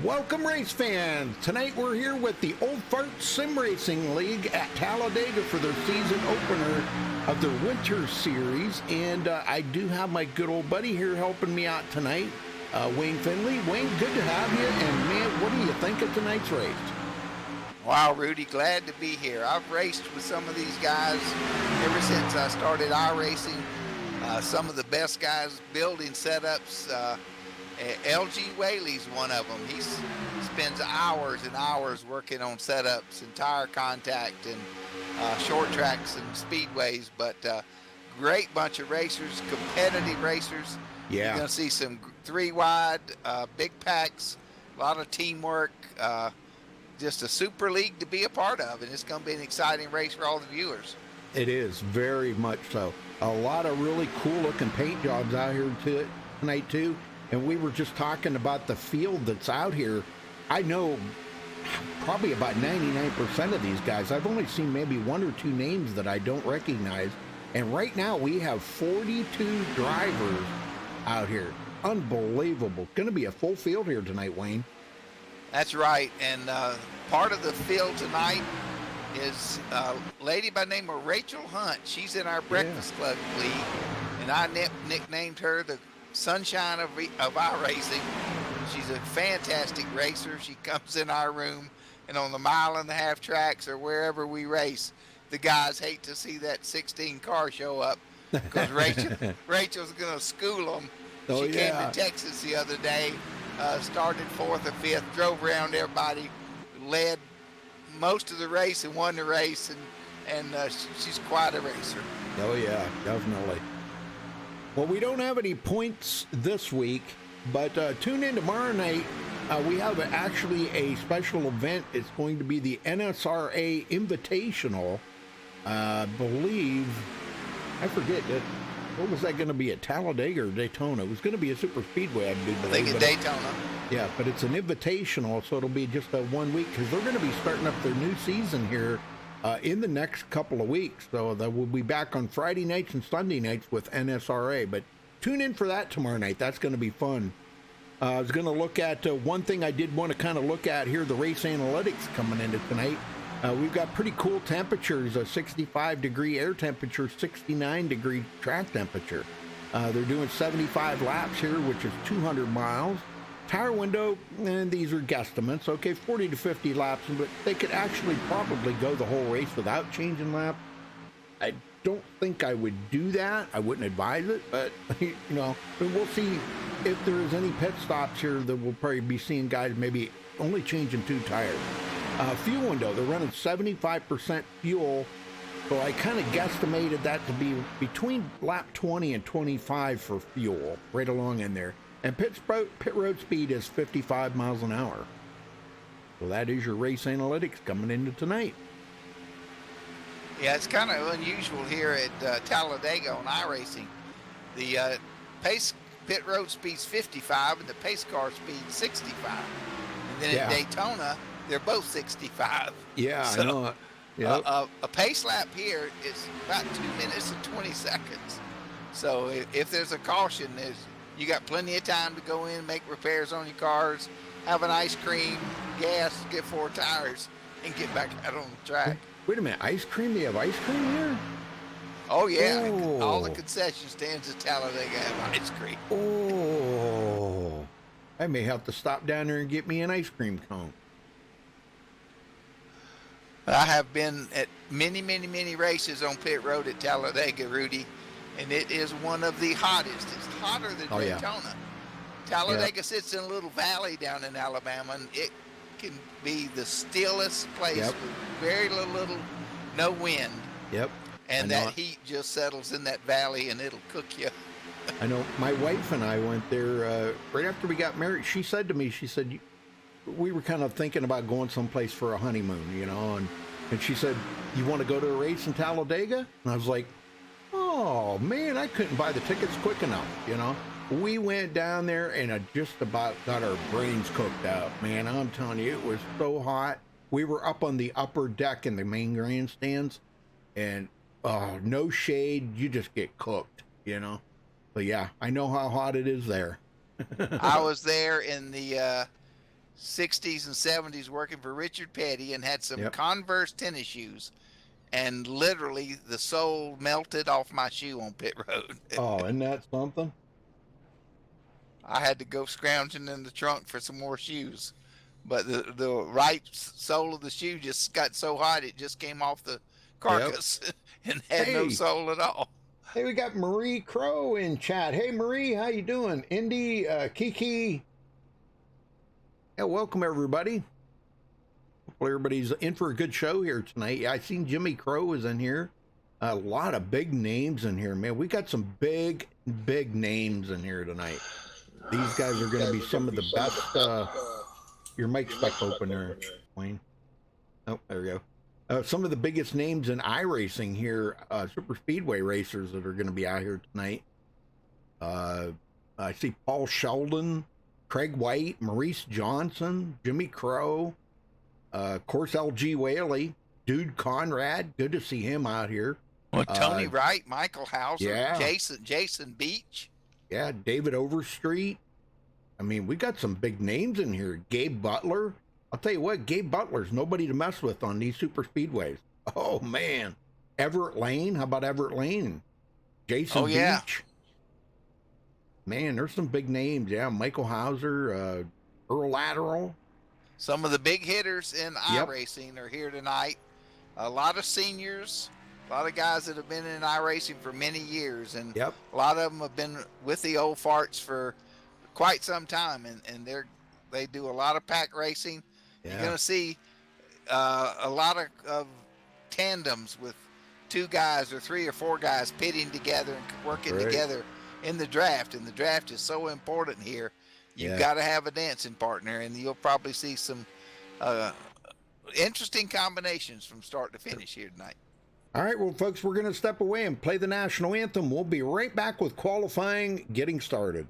Welcome, race fans. Tonight we're here with the Old Fart Sim Racing League at Talladega for their season opener of their winter series. And I do have my good old buddy here helping me out tonight, Wayne Finley. Wayne, good to have you. And man, what do you think of tonight's race? Wow, Rudy, glad to be here. I've raced with some of these guys ever since I started iRacing. Some of the best guys building setups. LG Whaley's one of them. He spends hours and hours working on setups and tire contact and short tracks and speedways, but great bunch of racers, competitive racers. Yeah. You're going to see some 3-wide, big packs, a lot of teamwork, just a super league to be a part of, and it's going to be an exciting race for all the viewers. It is, very much so. A lot of really cool looking paint jobs out here tonight too. And we were just talking about the field that's out here. I know probably about 99% of these guys. I've only seen maybe 1 or 2 names that I don't recognize. And right now we have 42 drivers out here. Unbelievable. Going to be a full field here tonight, Wayne. That's right. And part of the field tonight is a lady by the name of Rachel Hunt. She's in our Breakfast Club League. And I nicknamed her the Sunshine of iRacing. She's a fantastic racer. She comes in our room, and on the 1.5 mile tracks or wherever we race, the guys hate to see that 16 car show up because Rachel's going to school them. Oh, she came to Texas the other day, started 4th or 5th, drove around everybody, led most of the race and won the race, and she's quite a racer. Oh yeah, definitely. Well, we don't have any points this week, but tune in tomorrow night. We have actually a special event. It's going to be the NSRA Invitational. I believe, I forget it. What was that going to be, at Talladega or Daytona? It was going to be a super speedway, I do believe. I think it's Daytona. Yeah, but it's an invitational, so it'll be just a 1 week because they're going to be starting up their new season here in the next couple of weeks. So that we'll be back on Friday nights and Sunday nights with NSRA. But tune in for that tomorrow night. That's going to be fun. I was going to look at one thing I did want to kind of look at here, the race analytics coming into tonight. We've got pretty cool temperatures, a 65-degree air temperature, 69-degree track temperature. They're doing 75 laps here, which is 200 miles. Tire window, and these are guesstimates, okay, 40 to 50 laps, but they could actually probably go the whole race without changing laps. I don't think I would do that. I wouldn't advise it, but, you know, we'll see if there is any pit stops here that we'll probably be seeing guys maybe only changing 2 tires. Fuel window, they're running 75% fuel, so I kind of guesstimated that to be between lap 20 and 25 for fuel, right along in there. And pit road speed is 55 miles an hour. So that is your race analytics coming into tonight. Yeah, it's kind of unusual here at Talladega on iRacing. The pace pit road speed's 55 and the pace car speed's 65. And then at Daytona, they're both 65. Yeah, so, I know. Yep. A pace lap here is about 2 minutes and 20 seconds. So if there's a caution, you got plenty of time to go in, make repairs on your cars, have an ice cream, gas, get 4 tires, and get back out on the track. Wait a minute, ice cream? They have ice cream here? Oh, yeah. Oh. All the concession stands at Talladega have ice cream. Oh. I may have to stop down there and get me an ice cream cone. I have been at many, many, many races on pit road at Talladega, Rudy, and it is one of the hottest. It's hotter than Daytona. Yeah. Talladega sits in a little valley down in Alabama, and it can be the stillest place with very little, no wind. Yep. And that heat just settles in that valley, and it'll cook you. I know. My wife and I went there right after we got married. She said to me, we were kind of thinking about going someplace for a honeymoon, you know, and she said, you want to go to a race in Talladega? And I was like, oh, man, I couldn't buy the tickets quick enough, you know. We went down there and I just about got our brains cooked out, man. I'm telling you, it was so hot. We were up on the upper deck in the main grandstands, and no shade. You just get cooked, you know. But yeah, I know how hot it is there. I was there in the 60s and 70s working for Richard Petty and had some Yep. Converse tennis shoes. And literally the sole melted off my shoe on pit road. Oh, isn't that something? I had to go scrounging in the trunk for some more shoes. But the right sole of the shoe just got so hot it just came off the carcass and had no Hey. sole at all. Hey, we got Marie Crow in chat. Hey, Marie, how you doing? Indy, Kiki. Yeah, welcome, everybody. Hopefully everybody's in for a good show here tonight. Yeah, I seen Jimmy Crow is in here. A lot of big names in here, man. We got some big names in here tonight. These guys are going to be some of the best. Your mic's stuck open there, Wayne. Oh, there we go. Some of the biggest names in iRacing here, super speedway racers that are going to be out here tonight. I see Paul Sheldon, Craig White, Maurice Johnson, Jimmy Crow, of course, LG Whaley, Dude Conrad. Good to see him out here. Well, Tony Wright, Michael Hauser, yeah. Jason Beach. Yeah, David Overstreet. I mean, we got some big names in here. Gabe Butler. I'll tell you what, Gabe Butler's nobody to mess with on these super speedways. Oh, man. Everett Lane. How about Everett Lane? Jason Beach. Man, there's some big names. Yeah, Michael Hauser, Earl Lateral. Some of the big hitters in iRacing are here tonight. A lot of seniors, a lot of guys that have been in iRacing for many years, and a lot of them have been with the old farts for quite some time, and they do a lot of pack racing. You're going to see a lot of tandems with 2 guys or 3 or 4 guys pitting together and working together in the draft, and the draft is so important here. You've got to have a dancing partner, and you'll probably see some interesting combinations from start to finish here tonight. All right, well, folks, we're going to step away and play the national anthem. We'll be right back with qualifying getting started.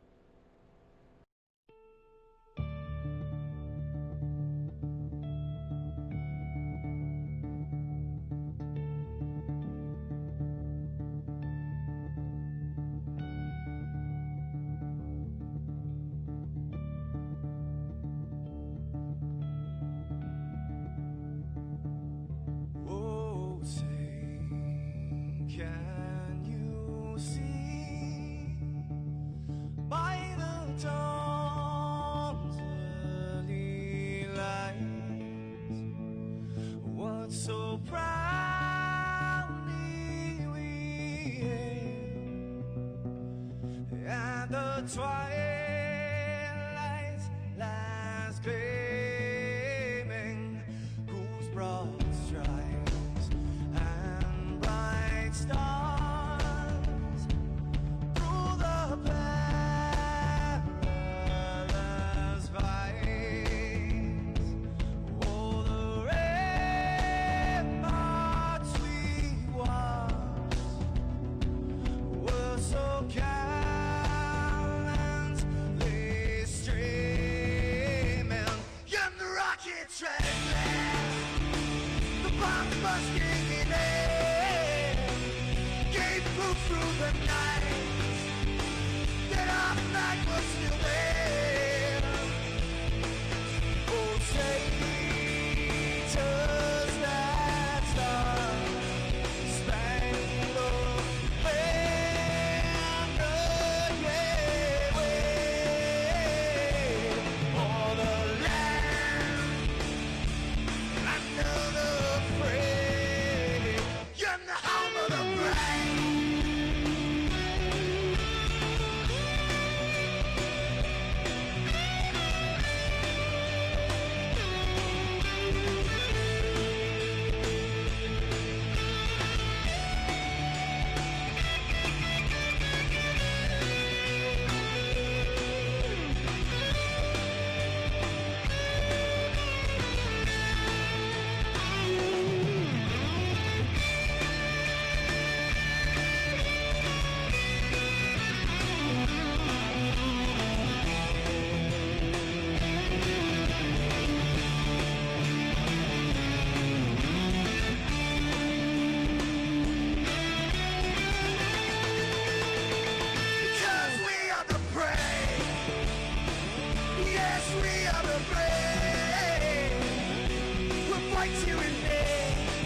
fights you and me.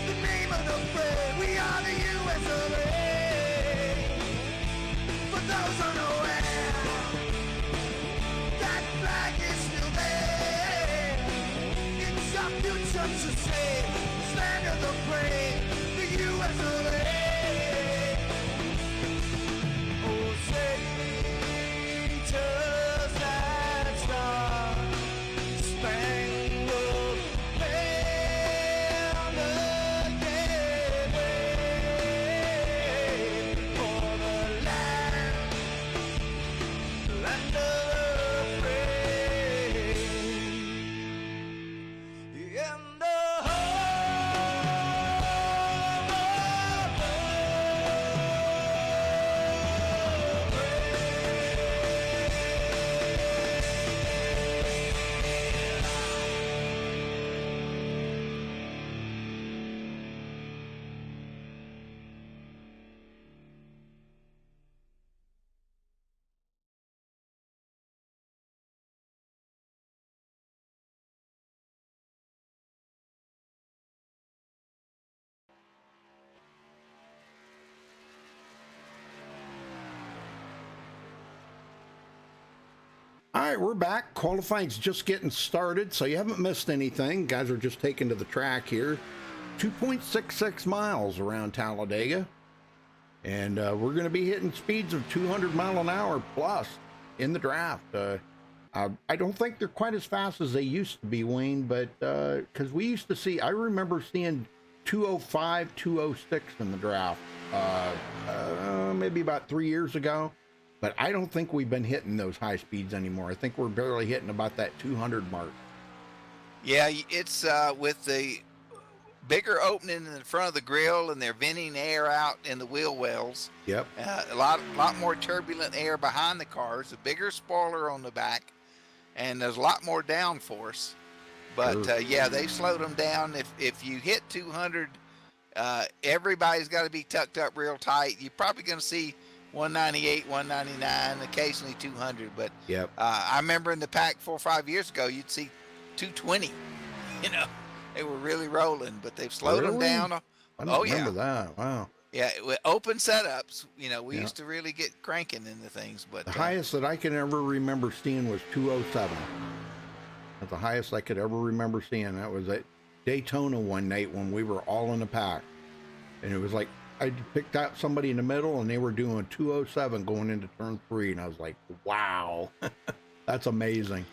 The name of the fray, we are the US of A. For those unaware, that flag is still there. It's our future to save, stand of the brave, the US of A. Oh, Satan's that star, spangled banner, yeah, wave for the land of the free, and the All right, we're back. Qualifying's just getting started, so you haven't missed anything. Guys are just taking to the track here. 2.66 miles around Talladega. And we're going to be hitting speeds of 200 mile an hour plus in the draft. I don't think they're quite as fast as they used to be, Wayne, but because we used to see, I remember seeing 205, 206 in the draft maybe about 3 years ago. But I don't think we've been hitting those high speeds anymore. I think we're barely hitting about that 200 mark. Yeah, it's with the bigger opening in the front of the grill, and they're venting air out in the wheel wells. Yep. A lot more turbulent air behind the cars, a bigger spoiler on the back, and there's a lot more downforce. But Sure. yeah, they slowed them down. If you hit 200, everybody's got to be tucked up real tight. You're probably going to see 198, 199, occasionally 200. But Yep. I remember in the pack 4 or 5 years ago, you'd see 220. You know, they were really rolling, but they've slowed them Really? down. I don't Oh remember yeah, that. Wow. yeah. With open setups, you know, we Yeah. used to really get cranking into things. But The highest that I can ever remember seeing was 207. That's the highest I could ever remember seeing. That was at Daytona one night when we were all in the pack. And it was like, I picked out somebody in the middle and they were doing 207 going into turn 3. And I was like, wow, that's amazing.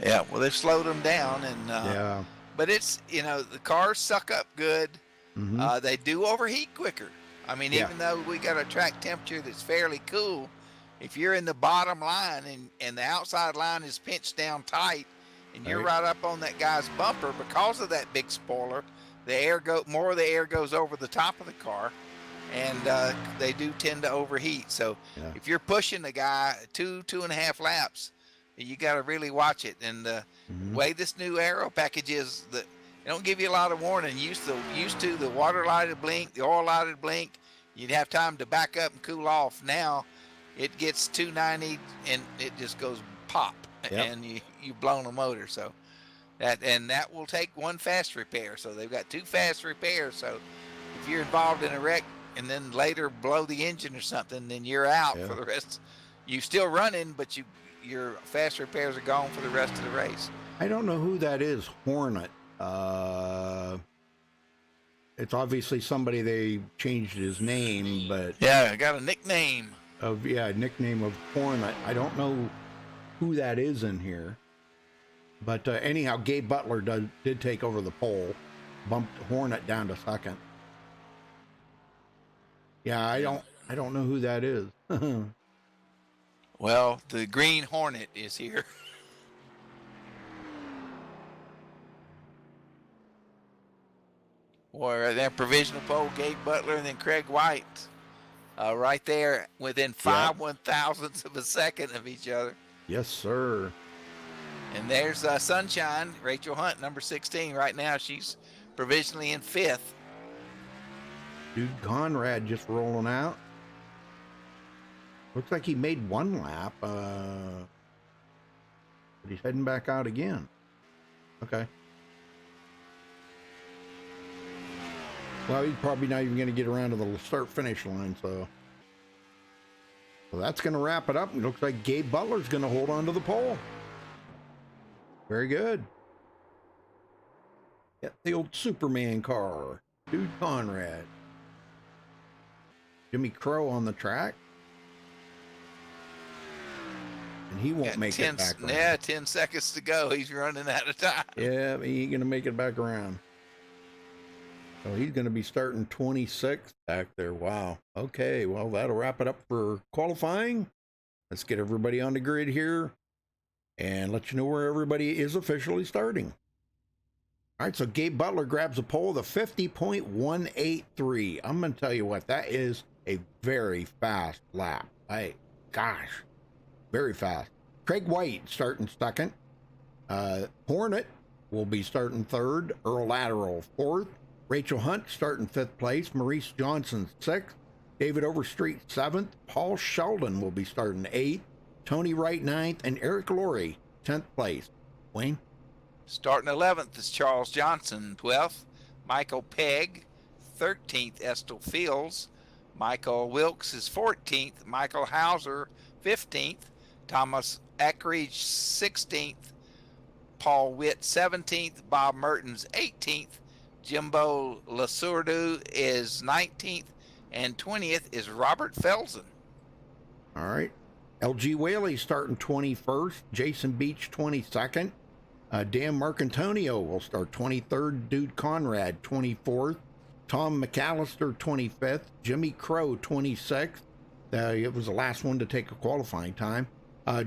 yeah, well, they've slowed them down, and Yeah. but it's, you know, the cars suck up good. Mhm. They do overheat quicker. I mean, Yeah. even though we got a track temperature that's fairly cool, if you're in the bottom line and the outside line is pinched down tight, and you're Right. right up on that guy's bumper because of that big spoiler, more of the air goes over the top of the car, and they do tend to overheat. So Yeah. if you're pushing the guy 2.5 laps, you got to really watch it. And the Mhm. way this new aero package is, that they don't give you a lot of warning. Used to the water lighted blink, the oil lighted blink, you'd have time to back up and cool off. Now it gets 290 and it just goes pop. Yep. And you blown the motor. So that will take one fast repair. So they've got 2 fast repairs. So if you're involved in a wreck and then later blow the engine or something, then you're out Yeah. for the rest. You still running, but your fast repairs are gone for the rest of the race. I don't know who that is, Hornet. It's obviously somebody they changed his name, but Yeah, I got a nickname. nickname of Hornet. I don't know who that is in here. But anyhow, Gabe Butler did take over the pole, bumped Hornet down to second. Yeah, I don't know who that is. Well, the Green Hornet is here. Or that provisional pole, Gabe Butler, and then Craig White, right there within 5 1,000ths of a second of each other. Yes, sir. And there's Sunshine, Rachel Hunt, number 16. Right now, she's provisionally in 5th. Dude, Conrad just rolling out. Looks like he made one lap, but he's heading back out again. Okay. Well, he's probably not even going to get around to the start-finish line, so that's going to wrap it up. It looks like Gabe Butler's going to hold on to the pole. Very good. Get the old Superman car. Dude Conrad. Jimmy Crow on the track. And he won't make it back around. Yeah, 10 seconds to go. He's running out of time. Yeah, he ain't going to make it back around. So he's going to be starting 26th back there. Wow. Okay, well, that'll wrap it up for qualifying. Let's get everybody on the grid here and let you know where everybody is officially starting. All right, so Gabe Butler grabs a pole, the 50.183. I'm going to tell you what, that is a very fast lap. Gosh, very fast. Craig White starting second. Hornet will be starting third. Earl Lateral fourth. Rachel Hunt starting fifth place. Maurice Johnson sixth. David Overstreet seventh. Paul Sheldon will be starting eighth. Tony Wright ninth. And Eric Laurie 10th place. Wayne? Starting 11th is Charles Johnson, 12th. Michael Pegg, 13th. Estel Fields. Michael Wilkes is 14th. Michael Hauser, 15th. Thomas Eckridge, 16th. Paul Witt, 17th. Bob Mertens, 18th. Jimbo Lasourdu is 19th. And 20th is Robert Felsen. All right. LG Whaley starting 21st. Jason Beach, 22nd. Dan Marcantonio will start 23rd. Dude Conrad, 24th. Tom McAllister, 25th. Jimmy Crow, 26th. It was the last one to take a qualifying time.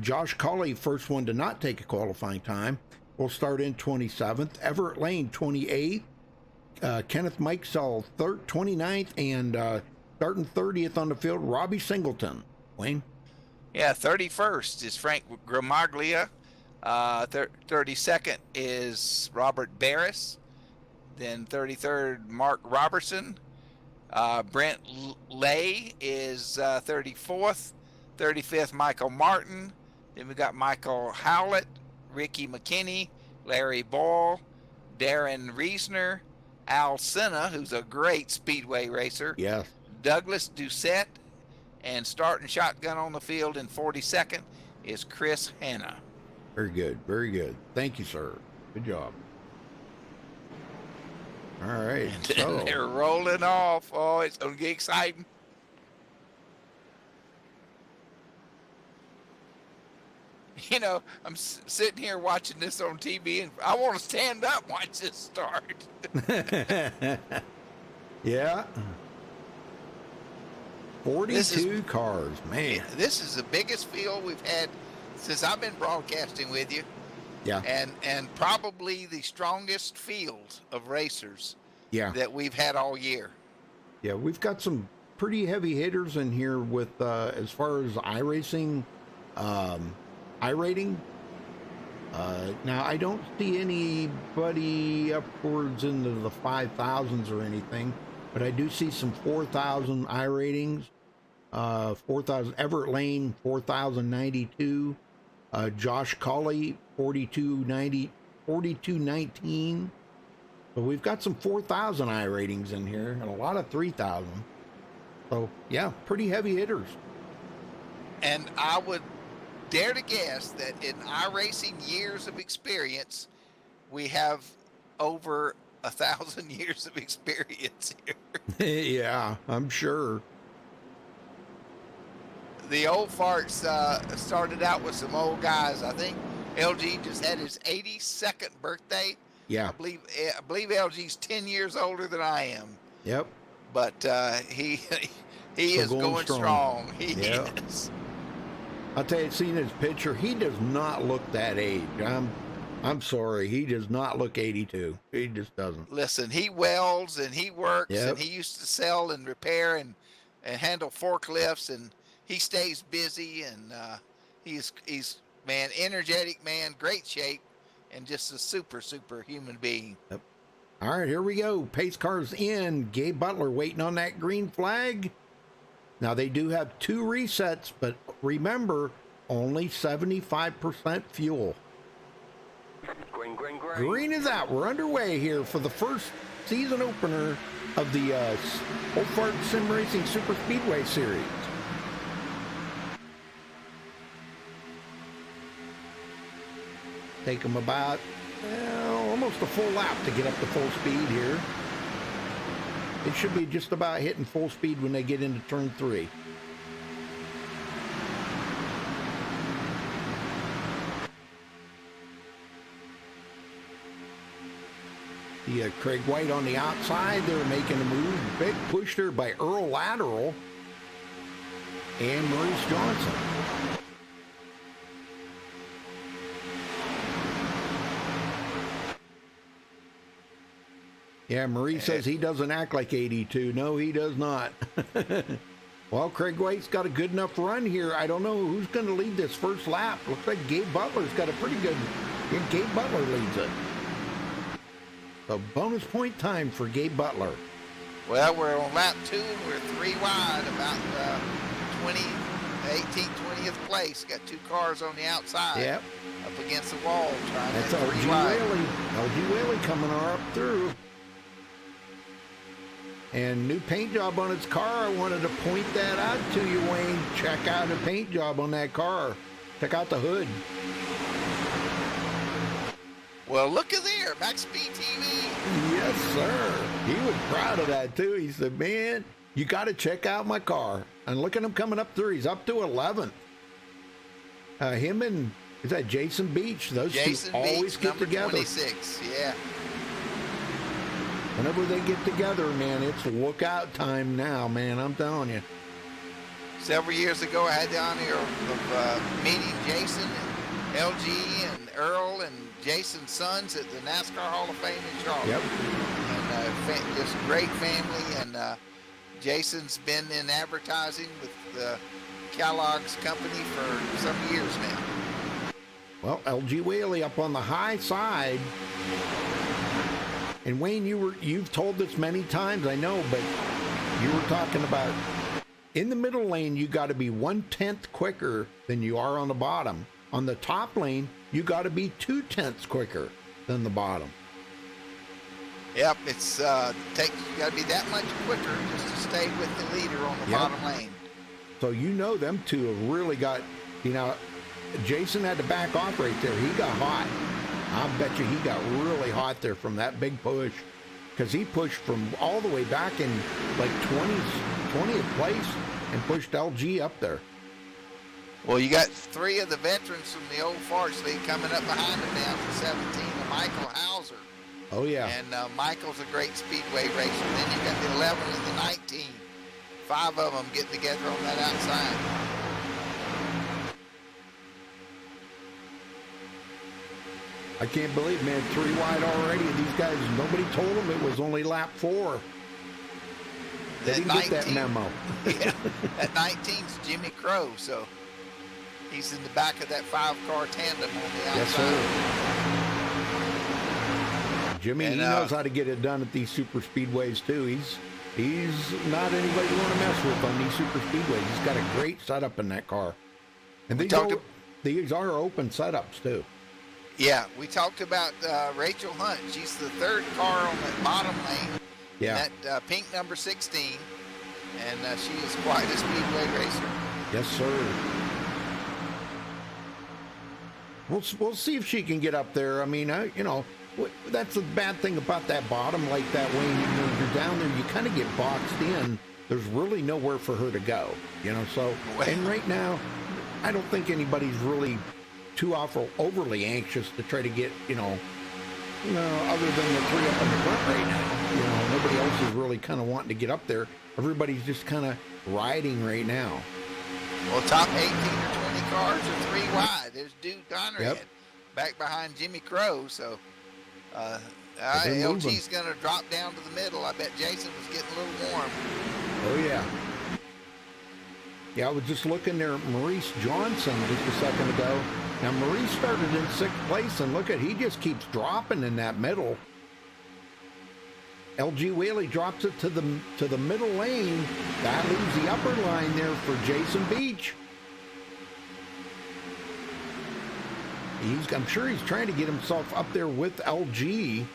Josh Colley, first one to not take a qualifying time, will start in 27th. Everett Lane, 28th. Kenneth Mikesell, 29th. And starting 30th on the field, Robbie Singleton. Wayne? Yeah, 31st is Frank Gramaglia. 32nd is Robert Barris. Then 33rd, Mark Robertson. Brent Lay is 34th. 35th, Michael Martin. Then we got Michael Howlett, Ricky McKinney, Larry Ball, Darren Reesner, Al Senna, who's a great speedway racer. Yes. Douglas Doucette, and starting shotgun on the field in 42nd is Chris Hanna. Very good. Very good. Thank you, sir. Good job. All right. So They're rolling off. Oh, it's going to get exciting. You know, I'm sitting here watching this on TV, and I want to stand up and watch this start. yeah. 42 cars, man. This is the biggest field we've had since I've been broadcasting with you. Yeah. And probably the strongest field of racers that we've had all year. Yeah, we've got some pretty heavy hitters in here with as far as iRacing, iRating. Now, I don't see anybody upwards into the 5,000s or anything, but I do see some 4,000 iRatings. 4,000 Everett Lane, 4,092. Josh Colley, 4219. So we've got some 4,000 iRatings in here and a lot of 3,000. So yeah, pretty heavy hitters. And I would dare to guess that in iRacing years of experience, we have over 1,000 years of experience here. Yeah, I'm sure. The old farts started out with some old guys. I think LG just had his 82nd birthday. Yeah. I believe LG's 10 years older than I am. Yep. But he is going strong. He yep. is. I'll tell you, seeing his picture, he does not look that age. I'm sorry, he does not look 82. He just doesn't. Listen, he welds and he works, and he used to sell and repair and handle forklifts, and he stays busy, and he's man, energetic man, great shape, and just a super human being. Yep. All right, here we go. Pace cars in. Gabe Butler waiting on that green flag. Now, they do have 2 resets, but remember, only 75% fuel. Green. Green is out. We're underway here for the first season opener of the Old Fart Sim Racing Super Speedway Series. Take them about almost a full lap to get up to full speed here. It should be just about hitting full speed when they get into turn 3. Yeah, Craig White on the outside. They're making a move. Big push there by Earl Lateral and Maurice Johnson. Yeah, Maurice says he doesn't act like 82. No, he does not. Well, Craig White's got a good enough run here. I don't know who's going to lead this first lap. Looks like Gabe Butler's got a pretty good... Yeah, Gabe Butler leads it. A bonus point time for Gabe Butler. Well, we're on lap 2. We're 3 wide, about 18th, 20th place. Got 2 cars on the outside. Yep. Up against the wall. Trying That's to LG 3 wide. Whaley. LG Whaley coming up through. And new paint job on its car. I wanted to point that out to you, Wayne. Check out the paint job on that car. Check out the hood. Well, look at there, MaxSpeedTV. Yes, sir. He was proud of that, too. He said, man, you got to check out my car. And look at him coming up through. He's up to 11th. Him and, is that Jason Beach? Those Jason two always Beach, get number together. 26, yeah. Whenever they get together, man, it's lookout time now, man. I'm telling you. Several years ago, I had the honor of meeting Jason, and LG, and Earl, and Jason's sons at the NASCAR Hall of Fame in Charlotte. Yep. And just great family. And Jason's been in advertising with Kellogg's company for some years now. Well, LG Whaley up on the high side. And Wayne, you've told this many times, I know, but you were talking about in the middle lane, you got to be 1/10 quicker than you are on the bottom. On the top lane, you got to be 2/10 quicker than the bottom. Yep, it's you got to be that much quicker just to stay with the leader on the bottom lane. So you know them two have really got, Jason had to back off right there. He got hot. I bet you he got really hot there from that big push, because he pushed from all the way back in like 20th place and pushed LG up there. Well, you got 3 of the veterans from the old Farce League coming up behind him now for 17, and Michael Hauser. Oh, yeah. And Michael's a great speedway racer. Then you got the 11 and the 19. 5 of them getting together on that outside. I can't believe, man, 3 wide already. These guys, nobody told them it was only lap 4. They didn't get that memo. Yeah, that 19's Jimmy Crow, so he's in the back of that 5-car tandem on the outside. Yes, sir. Jimmy, he knows how to get it done at these super speedways, too. He's not anybody you want to mess with on these super speedways. He's got a great setup in that car. And these are open setups, too. Yeah, we talked about Rachel Hunt. She's the 3rd car on that bottom lane. Yeah. That pink number 16. And she is quite a speedway racer. Yes, sir. We'll see if she can get up there. I mean, that's the bad thing about that bottom like that, Wayne. When you're down there, you kind of get boxed in. There's really nowhere for her to go, So, and right now, I don't think anybody's really too overly anxious to try to get, other than the 3 up in the front right now. Nobody else is really kind of wanting to get up there. Everybody's just kind of riding right now. Well, top 18 or 20 cars are 3 wide. There's Duke Donnerhead back behind Jimmy Crow. So LG's going to drop down to the middle. I bet Jason was getting a little warm. Oh, yeah. Yeah, I was just looking there at Maurice Johnson just a second ago. Now, Maurice started in 6th place, and look he just keeps dropping in that middle. LG Whaley drops it to the middle lane. That leaves the upper line there for Jason Beach. I'm sure he's trying to get himself up there with LG.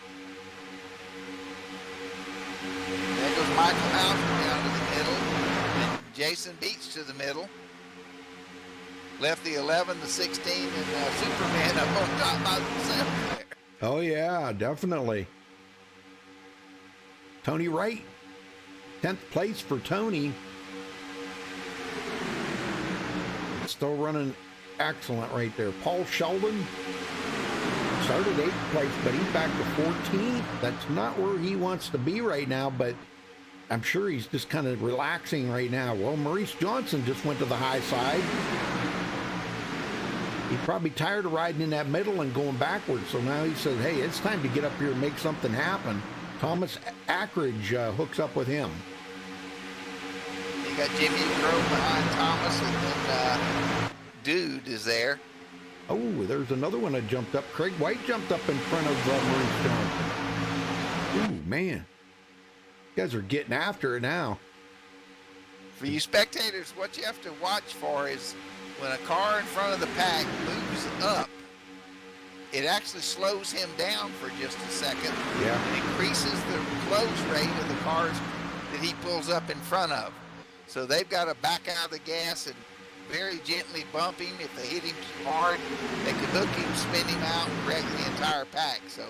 Michael Hauser down to the middle, and Jason Beach to the middle. Left the 11, the 16, and Superman up on top by themselves there. Oh, yeah, definitely. Tony Wright, 10th place for Tony. Still running excellent right there. Paul Sheldon started 8th place, but he's back to 14th. That's not where he wants to be right now, but I'm sure he's just kind of relaxing right now. Well, Maurice Johnson just went to the high side. He's probably tired of riding in that middle and going backwards, so now he says, hey, it's time to get up here and make something happen. Thomas Ackridge hooks up with him. You got Jimmy Grove behind Thomas, and then Dude is there. Oh, there's another one that jumped up. Craig White jumped up in front of Maurice Johnson. Ooh, man. You guys are getting after it now. For you spectators, what you have to watch for is when a car in front of the pack moves up, it actually slows him down for just a second. Yeah. And increases the close rate of the cars that he pulls up in front of. So they've got to back out of the gas and very gently bump him. If they hit him too hard, they could hook him, spin him out, and wreck the entire pack. So,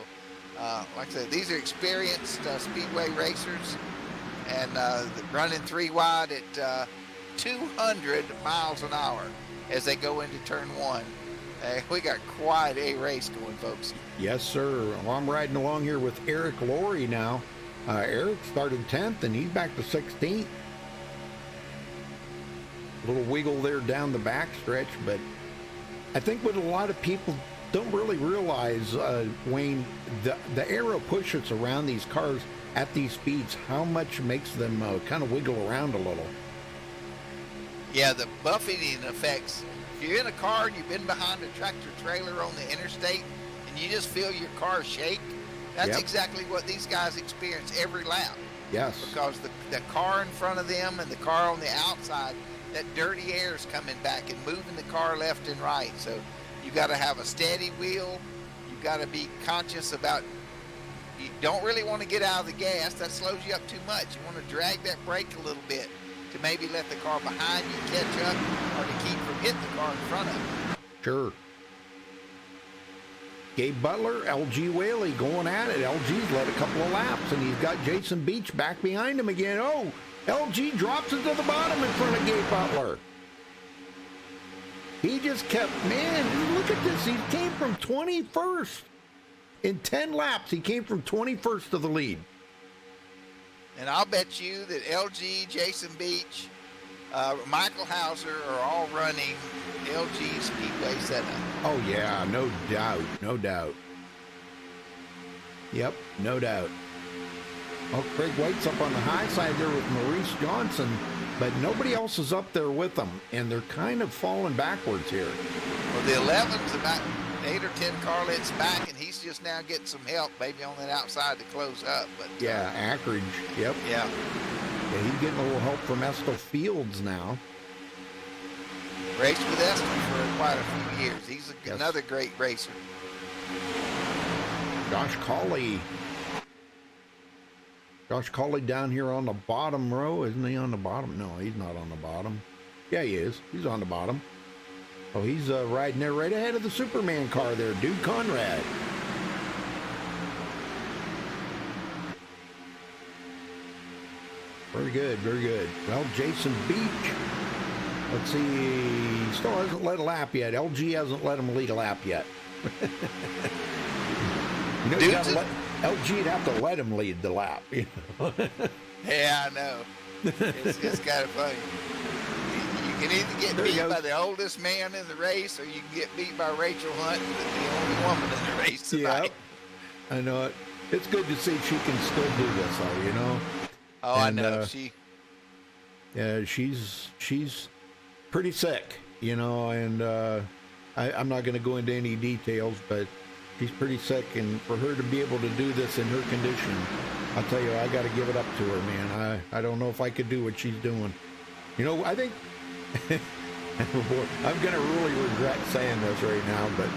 like I said, these are experienced speedway racers, and running 3 wide at 200 miles an hour as they go into turn 1. We got quite a race going, folks. Yes, sir. Well, I'm riding along here with Eric Laurie now. Eric started 10th, and he's back to 16th. A little wiggle there down the back stretch, but I think what a lot of people don't really realize, Wayne, the aero push that's around these cars at these speeds, how much makes them kind of wiggle around a little. Yeah, the buffeting effects. If you're in a car and you've been behind a tractor trailer on the interstate and you just feel your car shake, that's exactly what these guys experience every lap. Yes. Because the car in front of them and the car on the outside, that dirty air is coming back and moving the car left and right. So you got to have a steady wheel. You got to be conscious about, you don't really want to get out of the gas. That slows you up too much. You want to drag that brake a little bit to maybe let the car behind you catch up, or to keep from hitting the car in front of you. Sure. Gabe Butler, LG Whaley going at it. LG's led a couple of laps, and he's got Jason Beach back behind him again. Oh, LG drops it to the bottom in front of Gabe Butler. He just kept, man, look at this. He came from 21st. In 10 laps, he came from 21st to the lead. And I'll bet you that LG, Jason Beach, Michael Hauser are all running LG Speedway setup. Oh, yeah, no doubt, no doubt. Yep, no doubt. Well, Craig White's up on the high side there with Maurice Johnson, but nobody else is up there with them, and they're kind of falling backwards here. Well, the 11's about 8 or 10 car lengths back, and he's just now getting some help, maybe on that outside to close up. But yeah, Ackridge, yep. Yeah. Yeah, he's getting a little help from Estel Fields now. Raced with Estel for quite a few years. He's another great racer. Josh Cawley. Josh Cawley down here on the bottom row. Isn't he on the bottom? No, he's not on the bottom. Yeah, he is. He's on the bottom. Oh, he's riding there right ahead of the Superman car there, Dude Conrad. Very good, very good. Well, Jason Beach, let's see, he still hasn't led a lap yet. LG hasn't let him lead a lap yet. You know, LG'd have to let him lead the lap. You know? Yeah, I know. It's kind of funny. You can either get beat by the oldest man in the race, or you can get beat by Rachel Hunt, the only woman in the race tonight. Yeah, I know it. It's good to see she can still do this, though, you know. Oh, and, I know. Yeah, she's pretty sick, you know, and I'm not going to go into any details, but she's pretty sick, and for her to be able to do this in her condition, I'll tell you, I got to give it up to her, man. I don't know if I could do what she's doing. You know, I think I'm going to really regret saying this right now, but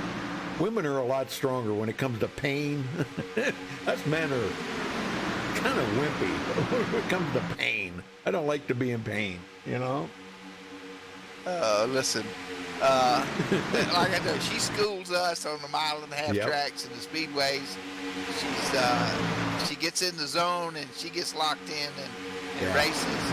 women are a lot stronger when it comes to pain. Us men are kind of wimpy when it comes to pain. I don't like to be in pain, you know? Listen, like I know, she schools us on the 1.5 mile tracks and the speedways. She gets in the zone and she gets locked in and races.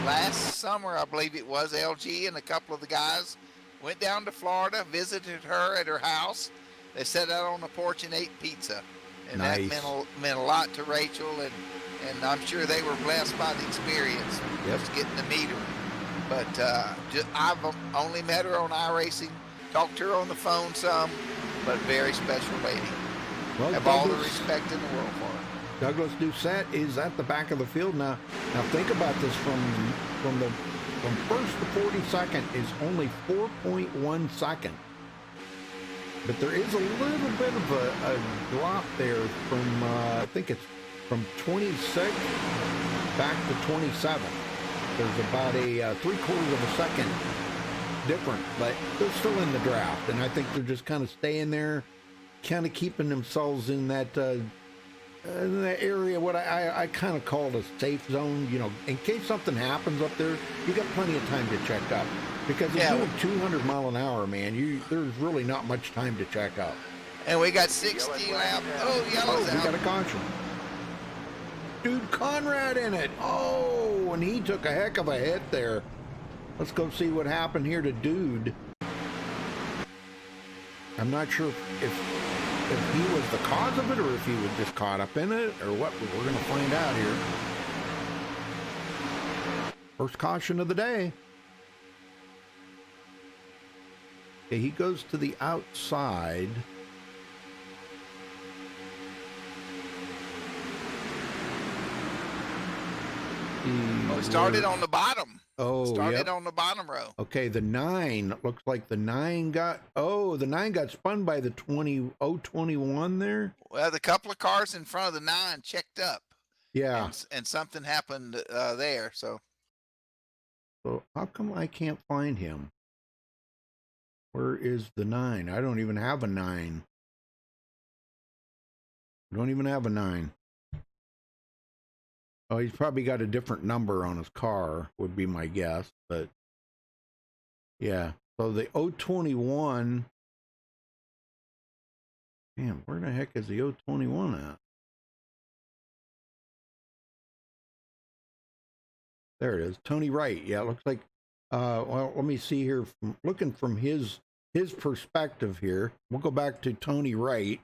Last summer, I believe it was, LG and a couple of the guys went down to Florida, visited her at her house. They sat out on the porch and ate pizza. And nice. that meant a lot to Rachel, and I'm sure they were blessed by the experience, just getting to meet her. But I've only met her on iRacing, talked to her on the phone some, but very special lady. Well, have all the respect in the world for her. Douglas Doucette is at the back of the field now. Now think about this: from first to 42nd is only 4.1 seconds. But there is a little bit of a drop there from I think it's from 26 back to 27. There's about a 3/4 of a second difference, but they're still in the draft, and I think they're just kind of staying there, kind of keeping themselves in that area, what I kind of call a safe zone. You know, in case something happens up there, you got plenty of time to check up. Because if you're doing 200 mile an hour, man, there's really not much time to check up. And we got 60 laps. Oh, yellow's out. We got a caution. Dude, Conrad in it. Oh, and he took a heck of a hit there. Let's go see what happened here to Dude. I'm not sure if he was the cause of it or if he was just caught up in it or what. We're going to find out here. First caution of the day. Okay, he goes to the outside. It started on the bottom. Oh, started on the bottom row. Okay, the 9 looks like the 9 got spun by the 021 there. Well, the couple of cars in front of the 9 checked up. Yeah, and something happened there. So how come I can't find him? Where is the 9? I don't even have a 9. I don't even have a 9. Oh, he's probably got a different number on his car, would be my guess. But yeah, so the 021. Damn, where the heck is the 021 at? There it is, Tony Wright. Yeah, it looks like. Well, let me see here. Looking from his perspective here, we'll go back to Tony Wright,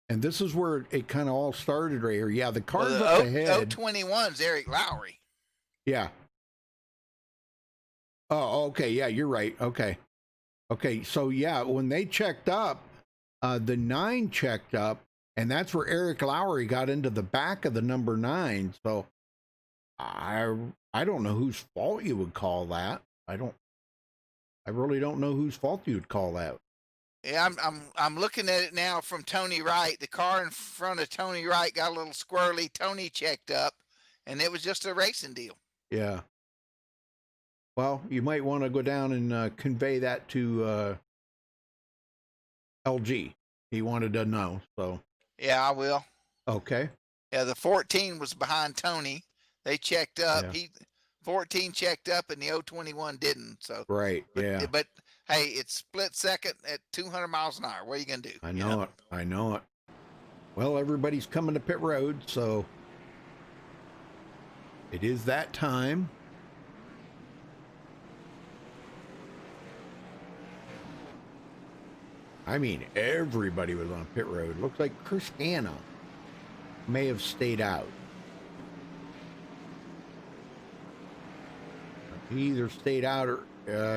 and this is where it kind of all started right here. Yeah, the car's up ahead. 021's Eric Lowry. Yeah. Oh, okay. Yeah, you're right. Okay. So yeah, when they checked up, the 9 checked up, and that's where Eric Lowry got into the back of the number 9. So I don't know whose fault you would call that. I really don't know whose fault you would call that. Yeah, I'm looking at it now from Tony Wright. The car in front of Tony Wright got a little squirrely. Tony checked up, and it was just a racing deal. Yeah. Well, you might want to go down and convey that to LG. He wanted to know, so. Yeah, I will. Okay. Yeah, the 14 was behind Tony. They checked up. Yeah. 14 checked up, and the 021 didn't. So right, yeah. But hey, it's split second at 200 miles an hour. What are you gonna do? I know it. Well, everybody's coming to pit road, so it is that time. I mean, everybody was on pit road. Looks like Chris Hanna may have stayed out. He either stayed out or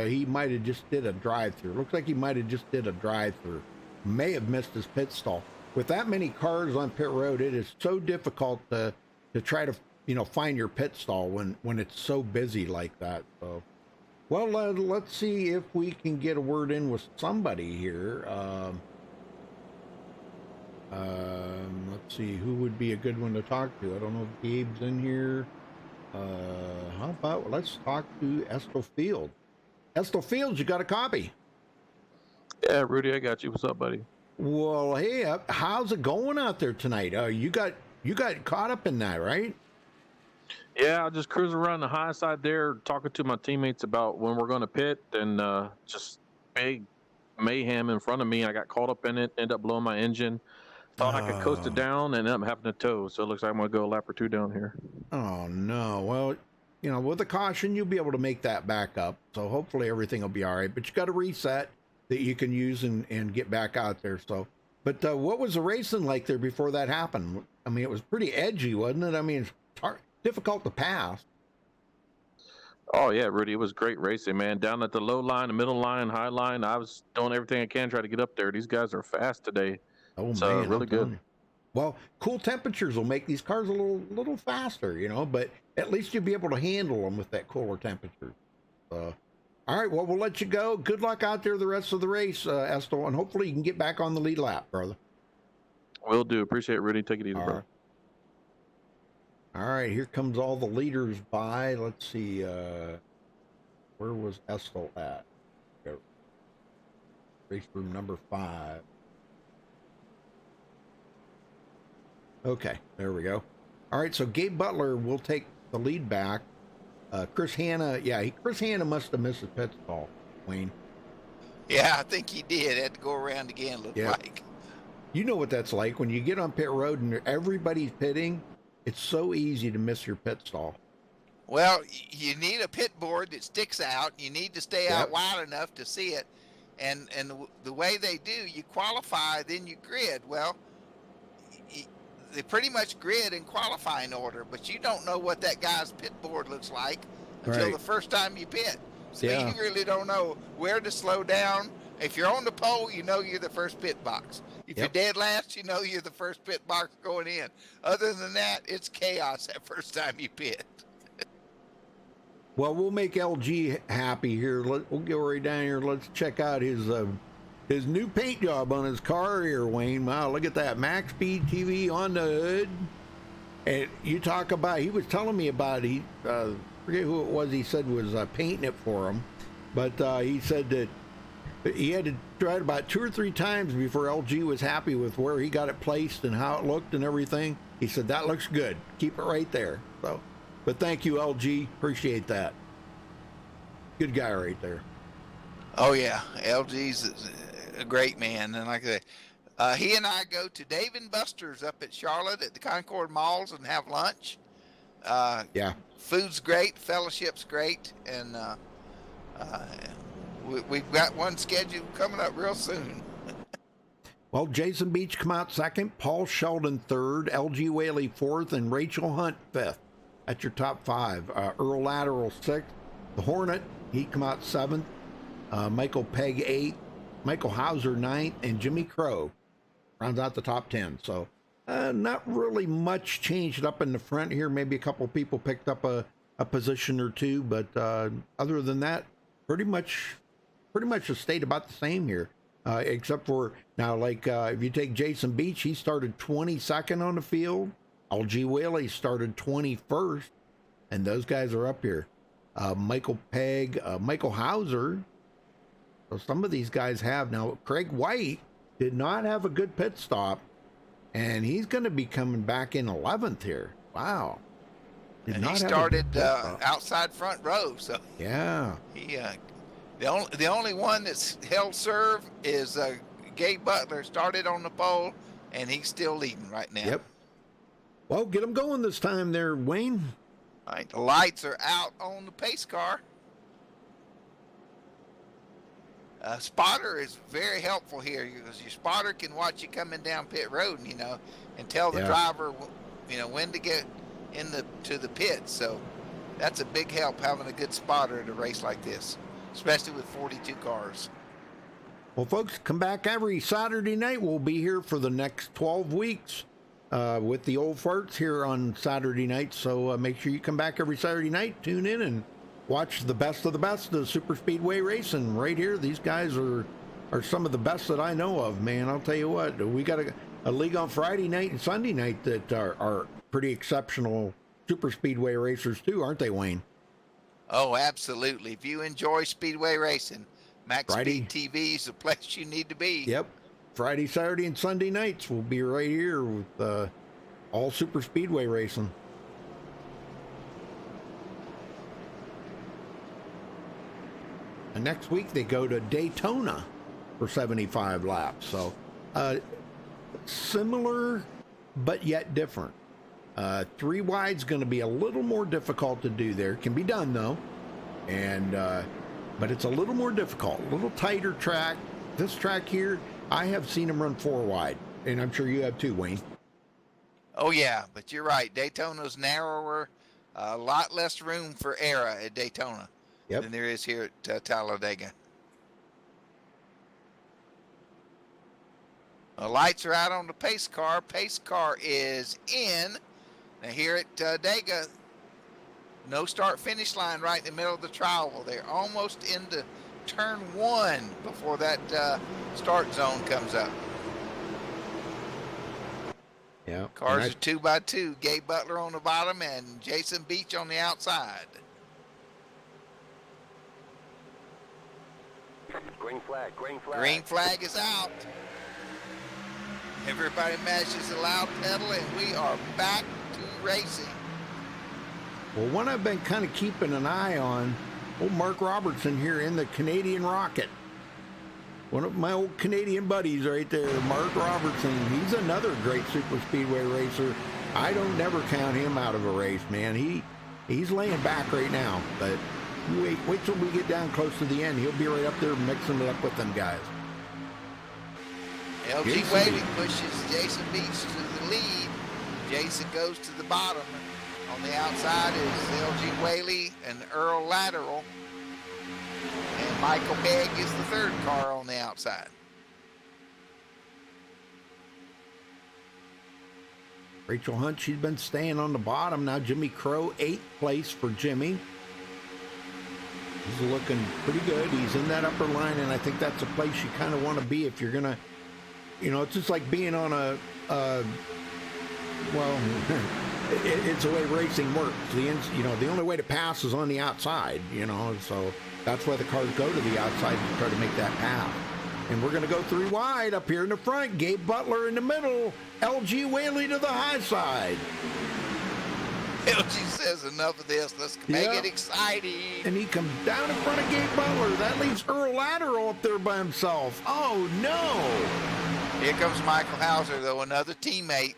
he might have just did a drive-through. Looks like he might have just did a drive-through. May have missed his pit stall. With that many cars on pit road, it is so difficult to try to find your pit stall when it's so busy like that. So, well, let's see if we can get a word in with somebody here. Let's see who would be a good one to talk to. I don't know if Gabe's in here. How about let's talk to Estill Field. Estill Fields, you got a copy? Yeah, Rudy, I got you. What's up, buddy? Well, hey, how's it going out there tonight? You got you got caught up in that, right? Yeah, I just cruise around the high side there, talking to my teammates about when we're going to pit, and just big mayhem in front of me. I got caught up in it, ended up blowing my engine. Thought I could coast it Oh, down, and ended up having to tow. So it looks like I'm going to go a lap or two down here. oh no. Well, you know, with the caution, you'll be able to make that back up. So hopefully everything will be all right. But you got a reset that you can use and get back out there. So, but what was the racing like there before that happened? I mean, it was pretty edgy, wasn't it? I mean, it's hard, difficult to pass. Oh yeah, Rudy, it was great racing, man. Down at the low line, the middle line, high line, I was doing everything I can to try to get up there. These guys are fast today. Oh So man, really I'm telling good. you. Well, cool temperatures will make these cars a little faster, you know, but at least you'll be able to handle them with that cooler temperature. All right, well, we'll let you go. Good luck out there the rest of the race, Estel, and hopefully you can get back on the lead lap, brother. Will do. Appreciate it, Rudy. Take it easy, All bro. right. All right, here comes all the leaders by. Let's see, where was Estel at? Go. Race room number 5. Okay, there we go. All right, so Gabe Butler will take the lead back. Chris Hanna, Chris Hanna must have missed his pit stall, Wayne. Yeah, I think he did. Had to go around again, looked Yeah. like. You know what that's like when you get on pit road and everybody's pitting. It's so easy to miss your pit stall. Well, you need a pit board that sticks out. You need to stay out Yep. wide enough to see it. And the way they do, you qualify, then you grid. Well, they pretty much grid in qualifying order, but you don't know what that guy's pit board looks like until Right. the first time you pit. So Yeah. you really don't know where to slow down. If you're on the pole, you know you're the first pit box. If you're Yep. dead last, you know you're the first pit box going in. Other than that, it's chaos that first time you pit. Well, we'll make LG happy here. We'll go right down here. Let's check out his new paint job on his car here, Wayne. Wow, look at that. MaxSpeedTV on the hood. And you talk about, he was telling me about, he forget who it was he said was painting it for him. But he said that he had to try it about 2 or 3 times before LG was happy with where he got it placed and how it looked and everything. He said, that looks good. Keep it right there. So, but thank you, LG. Appreciate that. Good guy right there. Oh yeah, LG's a great man, and like I say, he and I go to Dave and Buster's up at Charlotte at the Concord Malls and have lunch. Yeah. Food's great, fellowship's great, and we've got one scheduled coming up real soon. Well, Jason Beach come out second, Paul Sheldon third, LG Whaley fourth, and Rachel Hunt fifth. That's your top 5. Earl Lateral sixth. The Hornet, he come out seventh. Michael Pegg eighth. Michael Hauser ninth, and Jimmy Crow rounds out the top 10. So not really much changed up in the front here. Maybe a couple people picked up a position or two, but other than that, pretty much has stayed about the same here. Except for now, like if you take Jason Beach, he started 22nd on the field. LG Whaley started 21st, and those guys are up here. Michael Pegg, Michael Hauser. So some of these guys have. Now, Craig White did not have a good pit stop, and he's going to be coming back in 11th here. Wow. Did And not he have a started good pit stop. outside front row, so Yeah. he the only one that's held serve is Gabe Butler. Started on the pole, and he's still leading right now. Yep. Well, get them going this time there, Wayne. All right, the lights are out on the pace car. Spotter is very helpful here because your spotter can watch you coming down pit road, and tell the Yeah. driver, when to get to the pit. So that's a big help having a good spotter at a race like this, especially with 42 cars. Well, folks, come back every Saturday night. We'll be here for the next 12 weeks with the old farts here on Saturday night. So make sure you come back every Saturday night. Tune in and watch the best of the best of super speedway racing right here. These guys are some of the best that I know of, man. I'll tell you what, we got a league on Friday night and Sunday night that are pretty exceptional super speedway racers too, aren't they, Wayne? Oh, absolutely. If you enjoy speedway racing, Friday. MaxSpeedTV is the place you need to be. Yep. Friday, Saturday, and Sunday nights we'll be right here with All super speedway racing. And next week they go to Daytona for 75 laps. So similar, but yet different. 3 wide's going to be a little more difficult to do there. Can be done though, and but it's a little more difficult, a little tighter track. This track here, I have seen them run 4 wide, and I'm sure you have too, Wayne. Oh yeah, but you're right. Daytona's narrower, a lot less room for error at Daytona than there is here at Talladega. The lights are out on the pace car. Pace car is in. Now here at Dega, no start-finish line right in the middle of the trowel. They're almost into turn 1 before that start zone comes up. Yeah. Cars are 2x2. Gabe Butler on the bottom and Jason Beach on the outside. Green flag, green flag. Green flag is out. Everybody matches the loud pedal, and we are back to racing. Well, one I've been kind of keeping an eye on, old Mark Robertson here in the Canadian Rocket. One of my old Canadian buddies right there, Mark Robertson. He's another great super speedway racer. I don't never count him out of a race, man. He's laying back right now, but wait till we get down close to the end. He'll be right up there mixing it up with them guys. LG Whaley pushes Jason Beach to the lead. Jason goes to the bottom. On the outside is LG Whaley and Earl Lateral. And Michael Begg is the 3rd car on the outside. Rachel Hunt, she's been staying on the bottom. Now Jimmy Crow, 8th place for Jimmy. He's looking pretty good. He's in that upper line, and I think that's a place you kind of want to be if you're going to, it's just like being on it's the way racing works. The only way to pass is on the outside, so that's why the cars go to the outside to try to make that path. And we're going to go 3 wide up here in the front. Gabe Butler in the middle. LG Whaley to the high side. LG says enough of this. Let's make it exciting. And he comes down in front of Gabe Butler. That leaves Earl Lateral up there by himself. Oh, no. Here comes Michael Hauser, though, another teammate,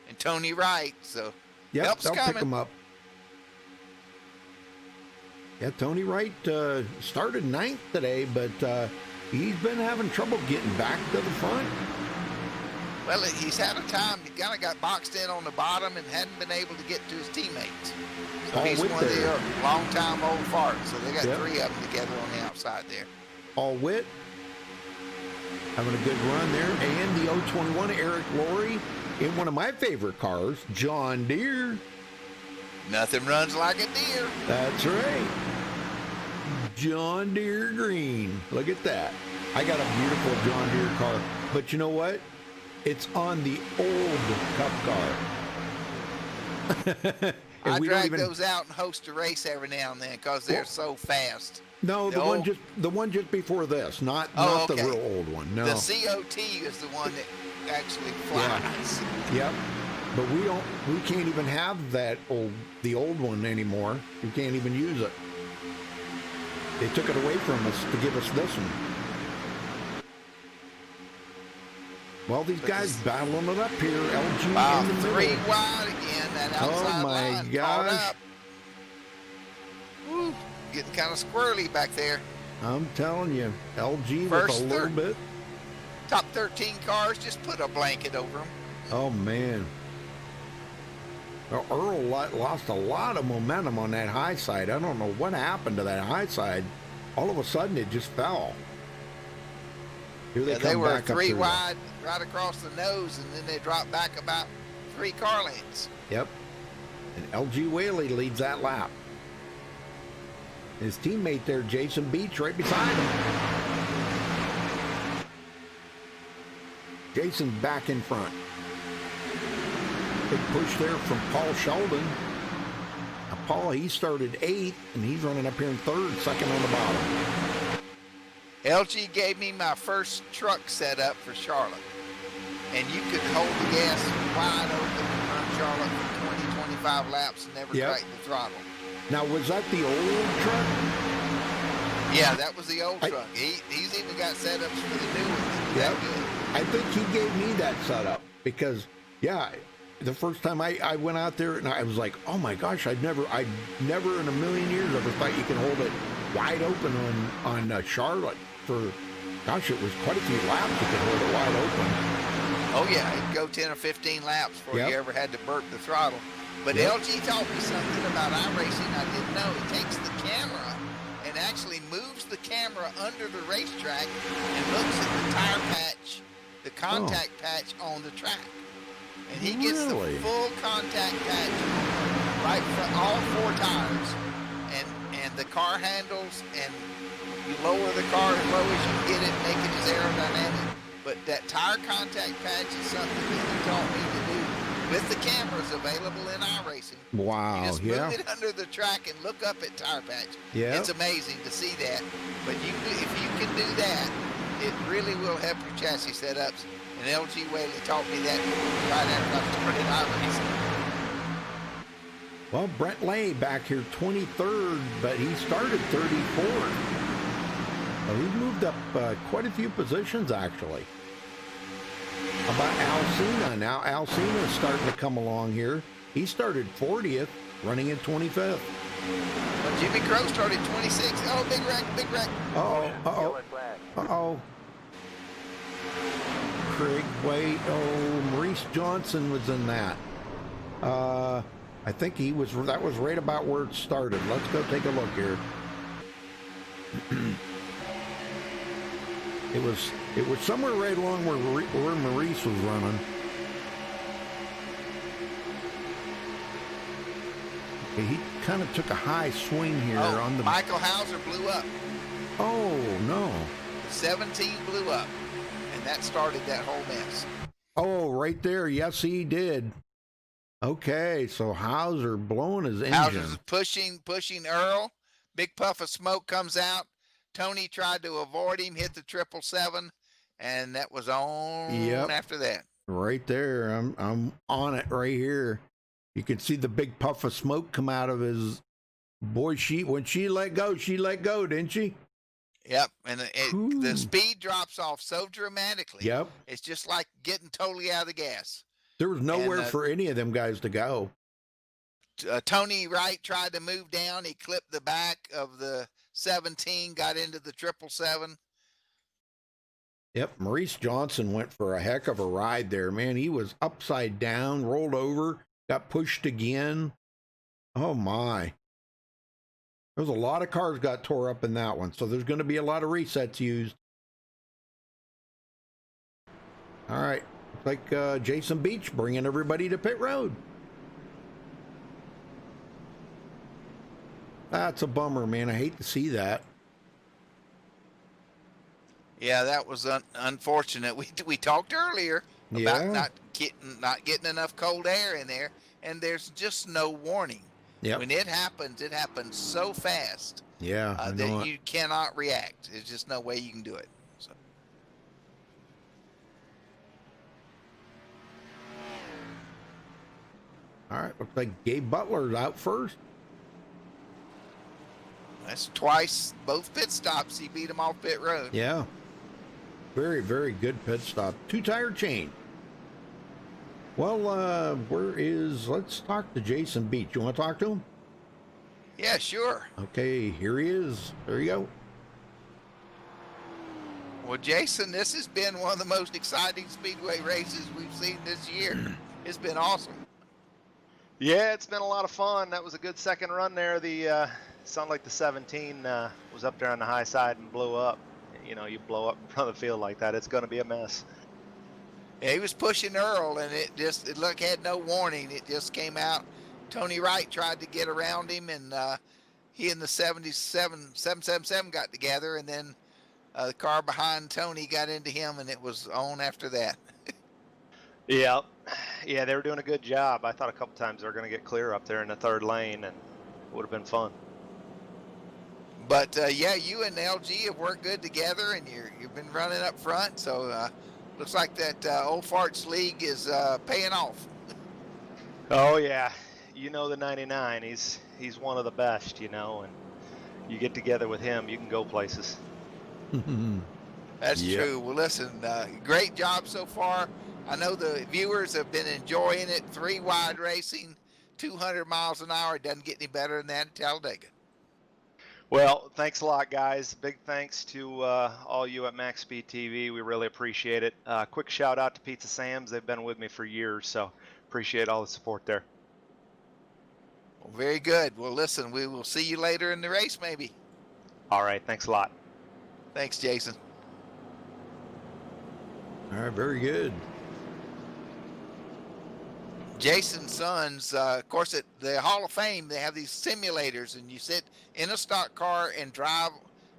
and Tony Wright. So help's they'll coming. pick him up. Yeah, Tony Wright started 9th today, but he's been having trouble getting back to the front. Well, he's had a time. He kind of got boxed in on the bottom and hadn't been able to get to his teammates. So he's one of the long-time old farts. So they got 3 of them together on the outside there. All Witt having a good run there. And the 021 Eric Laurie in one of my favorite cars, John Deere. Nothing runs like a deer. That's right. John Deere green. Look at that. I got a beautiful John Deere car. But you know what? It's on the old Cup car. I drag those out and host a race every now and then because they're so fast. No, the one just before this, not the real old one. No, the COT is the one that actually flies. Yep. But we can't even have the old one anymore. We can't even use it. They took it away from us to give us this one. Well, these guys battling it up here. LG in the middle. 3 wide again. That outside line. Oh my gosh. Woo, getting kind of squirrely back there. I'm telling you, LG First with a little bit. Top 13 cars, just put a blanket over them. Oh man. Well, Earl lost a lot of momentum on that high side. I don't know what happened to that high side. All of a sudden, it just fell. Here they were 3 wide right across the nose, and then they dropped back about 3 car lengths. Yep. And LG Whaley leads that lap. His teammate there, Jason Beach, right beside him. Jason back in front. Big push there from Paul Sheldon. Now, Paul, he started 8th, and he's running up here in 3rd, 2nd on the bottom. LG gave me my first truck setup for Charlotte. And you could hold the gas wide open and run Charlotte for 20, 25 laps and never Yep. tightened the throttle. Now, was that the old truck? Yeah, that was the old truck. He's even got setups for the new one. Yep. That good. I think he gave me that setup because, yeah, the first time I went out there and I was like, oh my gosh, I'd never in a million years ever thought you could hold it wide open on Charlotte for, gosh, it was quite a few laps you could hold it wide open. Oh yeah, it'd go 10 or 15 laps before Yep. you ever had to burp the throttle. But Yep. LG taught me something about iRacing I didn't know. It takes the camera and actually moves the camera under the racetrack and looks at the tire patch, the contact patch on the track. And he gets Really? the full contact patch right for all 4 tires. And the car handles, and you lower the car as low as you get it, make it as aerodynamic. But that tire contact patch is something that he taught me to do with the cameras available in iRacing. Wow, You just yeah. move it under the track and look up at tire patch. Yeah. It's amazing to see that. But if you can do that, it really will help your chassis setups. And LG Whaley taught me that right after I started iRacing. Well, Brent Lay back here 23rd, but he started 34th. Well, he's moved up quite a few positions, actually. How about Alcina? Now, Alcina's starting to come along here. He started 40th, running in 25th. Well, Jimmy Crow started 26. Oh, big wreck, big wreck. Uh-oh, uh-oh, Yellow flag. uh-oh. Craig, wait, oh, Maurice Johnson was in that. I think that was right about where it started. Let's go take a look here. It was somewhere right along where Maurice was running. Okay, he kind of took a high swing here on the. Michael Hauser blew up. Oh no! 17 blew up, and that started that whole mess. Oh, right there. Yes, he did. Okay, so Hauser blowing his engine. Hauser's pushing Earl. Big puff of smoke comes out. Tony tried to avoid him, hit the 777, and that was on Yep. after that. Right there. I'm on it right here. You can see the big puff of smoke come out of his boy. When she let go, didn't she? Yep, and Ooh. the speed drops off so dramatically. Yep. It's just like getting totally out of the gas. There was nowhere And, for any of them guys to go. Tony Wright tried to move down. He clipped the back of the 17, got into the 777. Yep, Maurice Johnson went for a heck of a ride there, man. He was upside down, rolled over, got pushed again. Oh my. There's a lot of cars got tore up in that one, so there's going to be a lot of resets used. All right, looks like Jason Beach bringing everybody to pit road. That's a bummer, man. I hate to see that. Yeah, that was unfortunate. We talked earlier about Yeah. not getting enough cold air in there, and there's just no warning. Yep. When it happens so fast Yeah, I know that it. you cannot react. There's just no way you can do it. So. All right, looks like Gabe Butler's out first. That's twice, both pit stops. He beat him off pit road. Yeah. Very, very good pit stop. 2-tire change. Well, let's talk to Jason Beach. You want to talk to him? Yeah, sure. Okay, here he is. There you go. Well, Jason, this has been one of the most exciting speedway races we've seen this year. It's been awesome. Yeah, it's been a lot of fun. That was a good second run there. The sounded like the 17 was up there on the high side and blew up. You know, you blow up in front of the field like that, it's going to be a mess. Yeah, he was pushing Earl, and it had no warning. It just came out. Tony Wright tried to get around him, and he and the 777 got together, and then the car behind Tony got into him, and it was on after that. Yeah, they were doing a good job. I thought a couple times they were going to get clear up there in the third lane, and it would have been fun. But yeah, you and LG have worked good together, and you've been running up front. So looks like that Old Farts League is paying off. Oh yeah, you know the 99. He's one of the best, you know, and you get together with him, you can go places. That's Yep. true. Well, listen, great job so far. I know the viewers have been enjoying it. 3-wide racing, 200 miles an hour. It doesn't get any better than that in Talladega. Well, thanks a lot, guys. Big thanks to all you at MaxSpeedTV. We really appreciate it. Quick shout out to Pizza Sam's. They've been with me for years, so appreciate all the support there. Well, very good. Well, listen, we will see you later in the race, maybe. All right, thanks a lot. Thanks, Jason. All right, very good. Jason's sons, of course, at the Hall of Fame, they have these simulators, and you sit in a stock car and drive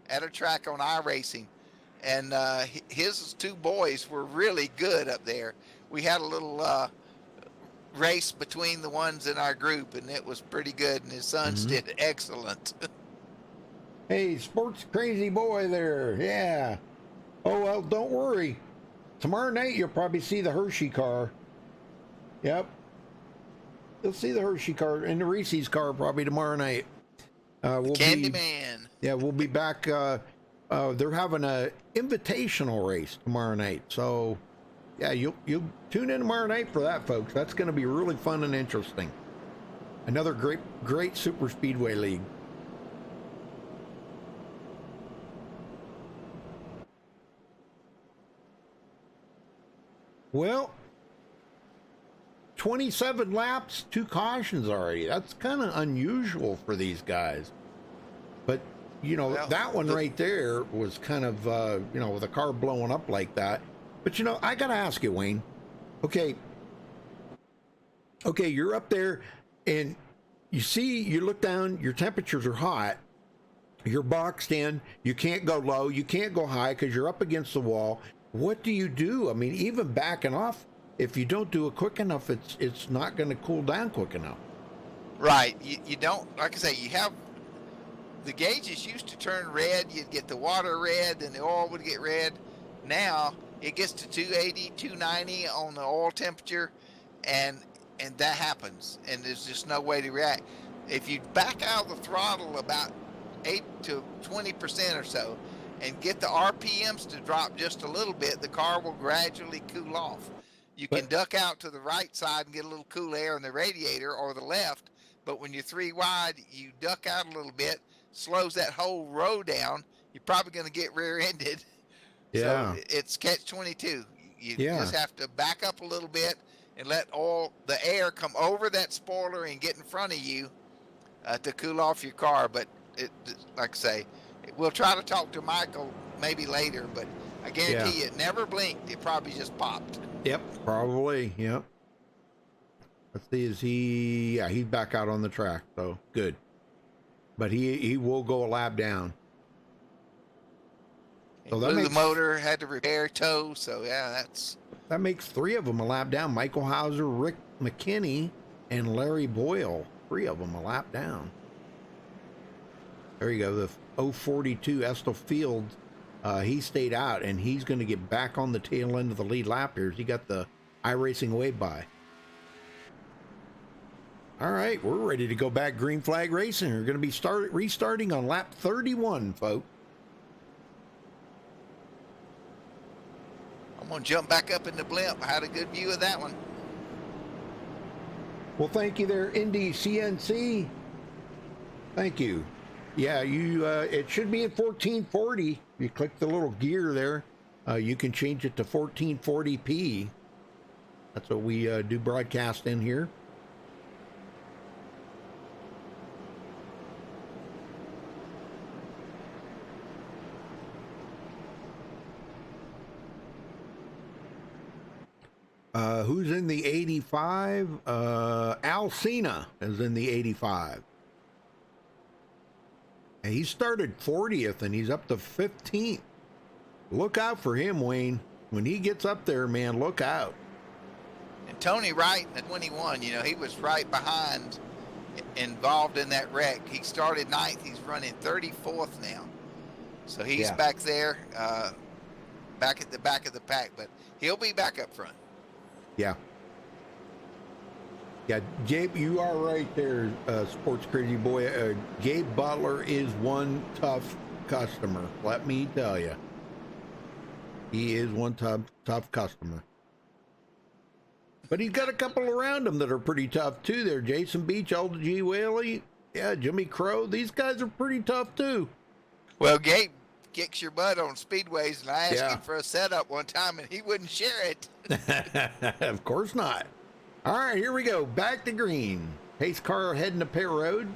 at a track on iRacing. And his two boys were really good up there. We had a little race between the ones in our group, and it was pretty good, and his sons did excellent. Hey, sports crazy boy there. Yeah. Oh, well, don't worry. Tomorrow night, you'll probably see the Hershey car. Yep. You'll see the Hershey car and the Reese's car probably tomorrow night. Candyman. Yeah, we'll be back. They're having a invitational race tomorrow night. So, yeah, you'll tune in tomorrow night for that, folks. That's going to be really fun and interesting. Another great super speedway league. Well, 27 laps, 2 cautions already. That's kind of unusual for these guys. But, you know, Well, that one right there was kind of, you know, with a car blowing up like that. But, you know, I got to ask you, Wayne. Okay, you're up there and you look down, your temperatures are hot. You're boxed in. You can't go low. You can't go high because you're up against the wall. What do you do? I mean, even backing off, if you don't do it quick enough, it's not going to cool down quick enough. Right. You don't, like I say, you have the gauges used to turn red. You'd get the water red, and the oil would get red. Now it gets to 280, 290 on the oil temperature, and that happens, and there's just no way to react. If you back out of the throttle about 8 to 20% or so, and get the RPMs to drop just a little bit, the car will gradually cool off. You can duck out to the right side and get a little cool air in the radiator, or the left, but when you're 3 wide, you duck out a little bit, slows that whole row down. You're probably going to get rear-ended. Yeah. So it's catch-22. You just have to back up a little bit and let all the air come over that spoiler and get in front of you to cool off your car. But like I say, we'll try to talk to Michael maybe later, but I guarantee you it never blinked. It probably just popped. Yep, probably. Yep. Let's see, he's back out on the track, so good. But he will go a lap down. So that the motor, had to repair tow, so yeah, that makes 3 of them a lap down. Michael Hauser, Rick McKinney, and Larry Boyle. 3 of them a lap down. There you go. The 042 Estill Fields, he stayed out, and he's going to get back on the tail end of the lead lap here. He got the iRacing wave by. All right, we're ready to go back green flag racing. We're going to be restarting on lap 31, folks. I'm going to jump back up in the blimp. I had a good view of that one. Well, thank you there, Indy CNC. Thank you. Yeah, it should be at 1440. You click the little gear there. You can change it to 1440p. That's what we do broadcast in here. Who's in the 85? Al Cena is in the 85. And he started 40th and he's up to 15th. Look out for him, Wayne. When he gets up there, man, look out. And Tony Wright in the 21, you know, he was right behind, involved in that wreck. He started 9th. He's running 34th now. So he's back there, back at the back of the pack, but he'll be back up front. Yeah. Yeah, Gabe, you are right there, sports crazy boy. Gabe Butler is one tough customer. Let me tell you, he is one tough customer. But he's got a couple around him that are pretty tough too. There, Jason Beach, LG Whaley, yeah, Jimmy Crow. These guys are pretty tough too. Well, Gabe kicks your butt on speedways, and I asked Yeah. him for a setup one time, and he wouldn't share it. Of course not. All right, here we go. Back to green. Pace car heading to Pear Road.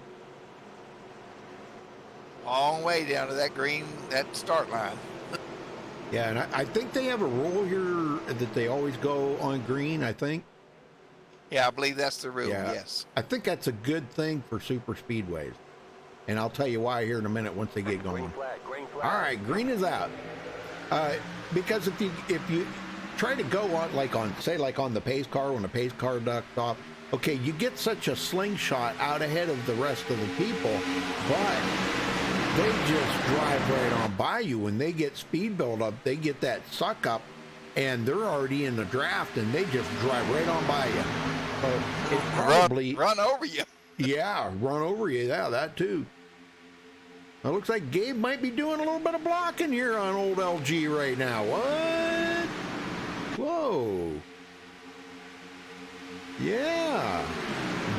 Long way down to that green, that start line. Yeah, and I think they have a rule here that they always go on green, I think. Yeah, I believe that's the rule, Yeah. yes. I think that's a good thing for super speedways. And I'll tell you why here in a minute once they get going. Green flag, green flag. All right, green is out. Because if you try to go on like on the pace car when the pace car ducks off, okay, you get such a slingshot out ahead of the rest of the people, but they just drive right on by you. When they get speed build up, they get that suck up, and they're already in the draft, and they just drive right on by you. So it probably Run over you. yeah, run over you. Yeah, that too. It looks like Gabe might be doing a little bit of blocking here on old LG right now. What? Whoa. Yeah.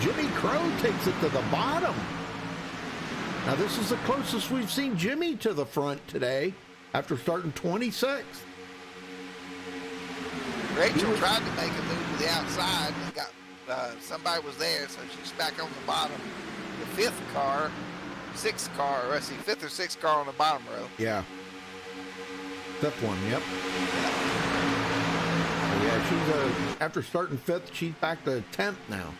Jimmy Crow takes it to the bottom. Now, this is the closest we've seen Jimmy to the front today after starting 26th. Rachel tried to make a move to the outside and got somebody was there, so she's back on the bottom. The fifth or sixth car on the bottom row. Yeah. Fifth one, yep. Yeah, she's after starting fifth, she's back to 10th now.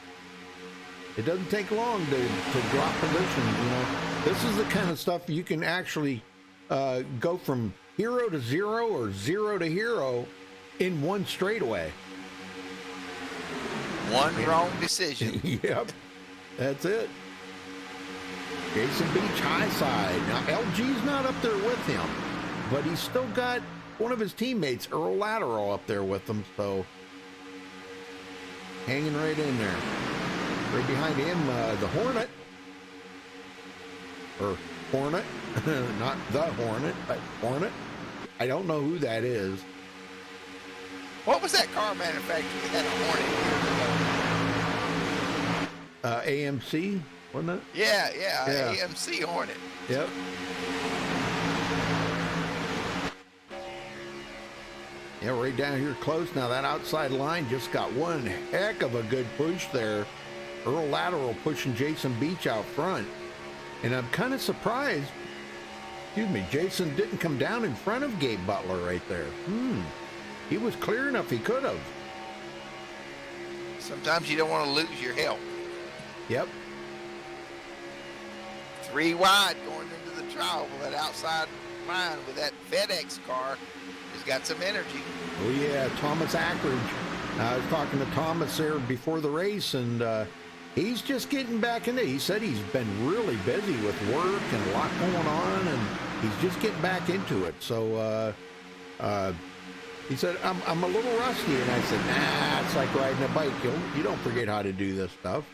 It doesn't take long to drop positions, you know. This is the kind of stuff you can actually go from hero to zero or zero to hero in one straightaway. One wrong decision. Yep, that's it. Jason Beach high side. Now LG's not up there with him, but he's still got one of his teammates, Earl Lateral, up there with him, so hanging right in there. Right behind him, the Hornet. Or Hornet. Not the Hornet, but Hornet. I don't know who that is. What was that car manufacturer that had a Hornet? AMC, wasn't it? Yeah, Yeah. AMC Hornet. Yep. Yeah, right down here close. Now that outside line just got one heck of a good push there. Earl Lateral pushing Jason Beach out front. And I'm kind of surprised, Jason didn't come down in front of Gabe Butler right there. He was clear enough, he could have. Sometimes you don't want to lose your help. Yep. 3 wide going into the trial with that outside line with that FedEx car has got some energy. Oh yeah, Thomas Ackridge. I was talking to Thomas there before the race, and he's just getting back into it. He said he's been really busy with work and a lot going on, and he's just getting back into it. So he said, I'm a little rusty. And I said, nah, it's like riding a bike. You don't forget how to do this stuff.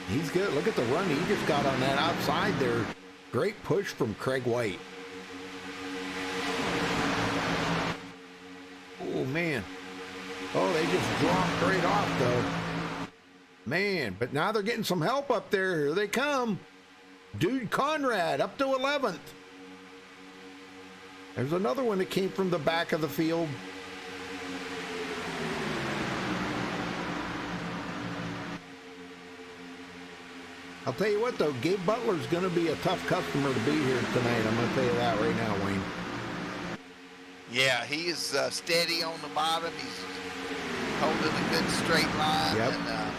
He's good. Look at the run he just got on that outside there. Great push from Craig White. Oh, man. Oh, they just dropped right off, though. Man, but now they're getting some help up there. Here they come. Dude Conrad up to 11th. There's another one that came from the back of the field. I'll tell you what, though, Gabe Butler's going to be a tough customer to be here tonight. I'm going to tell you that right now, Wayne. Yeah, he is steady on the bottom. He's holding a good straight line. Yep. And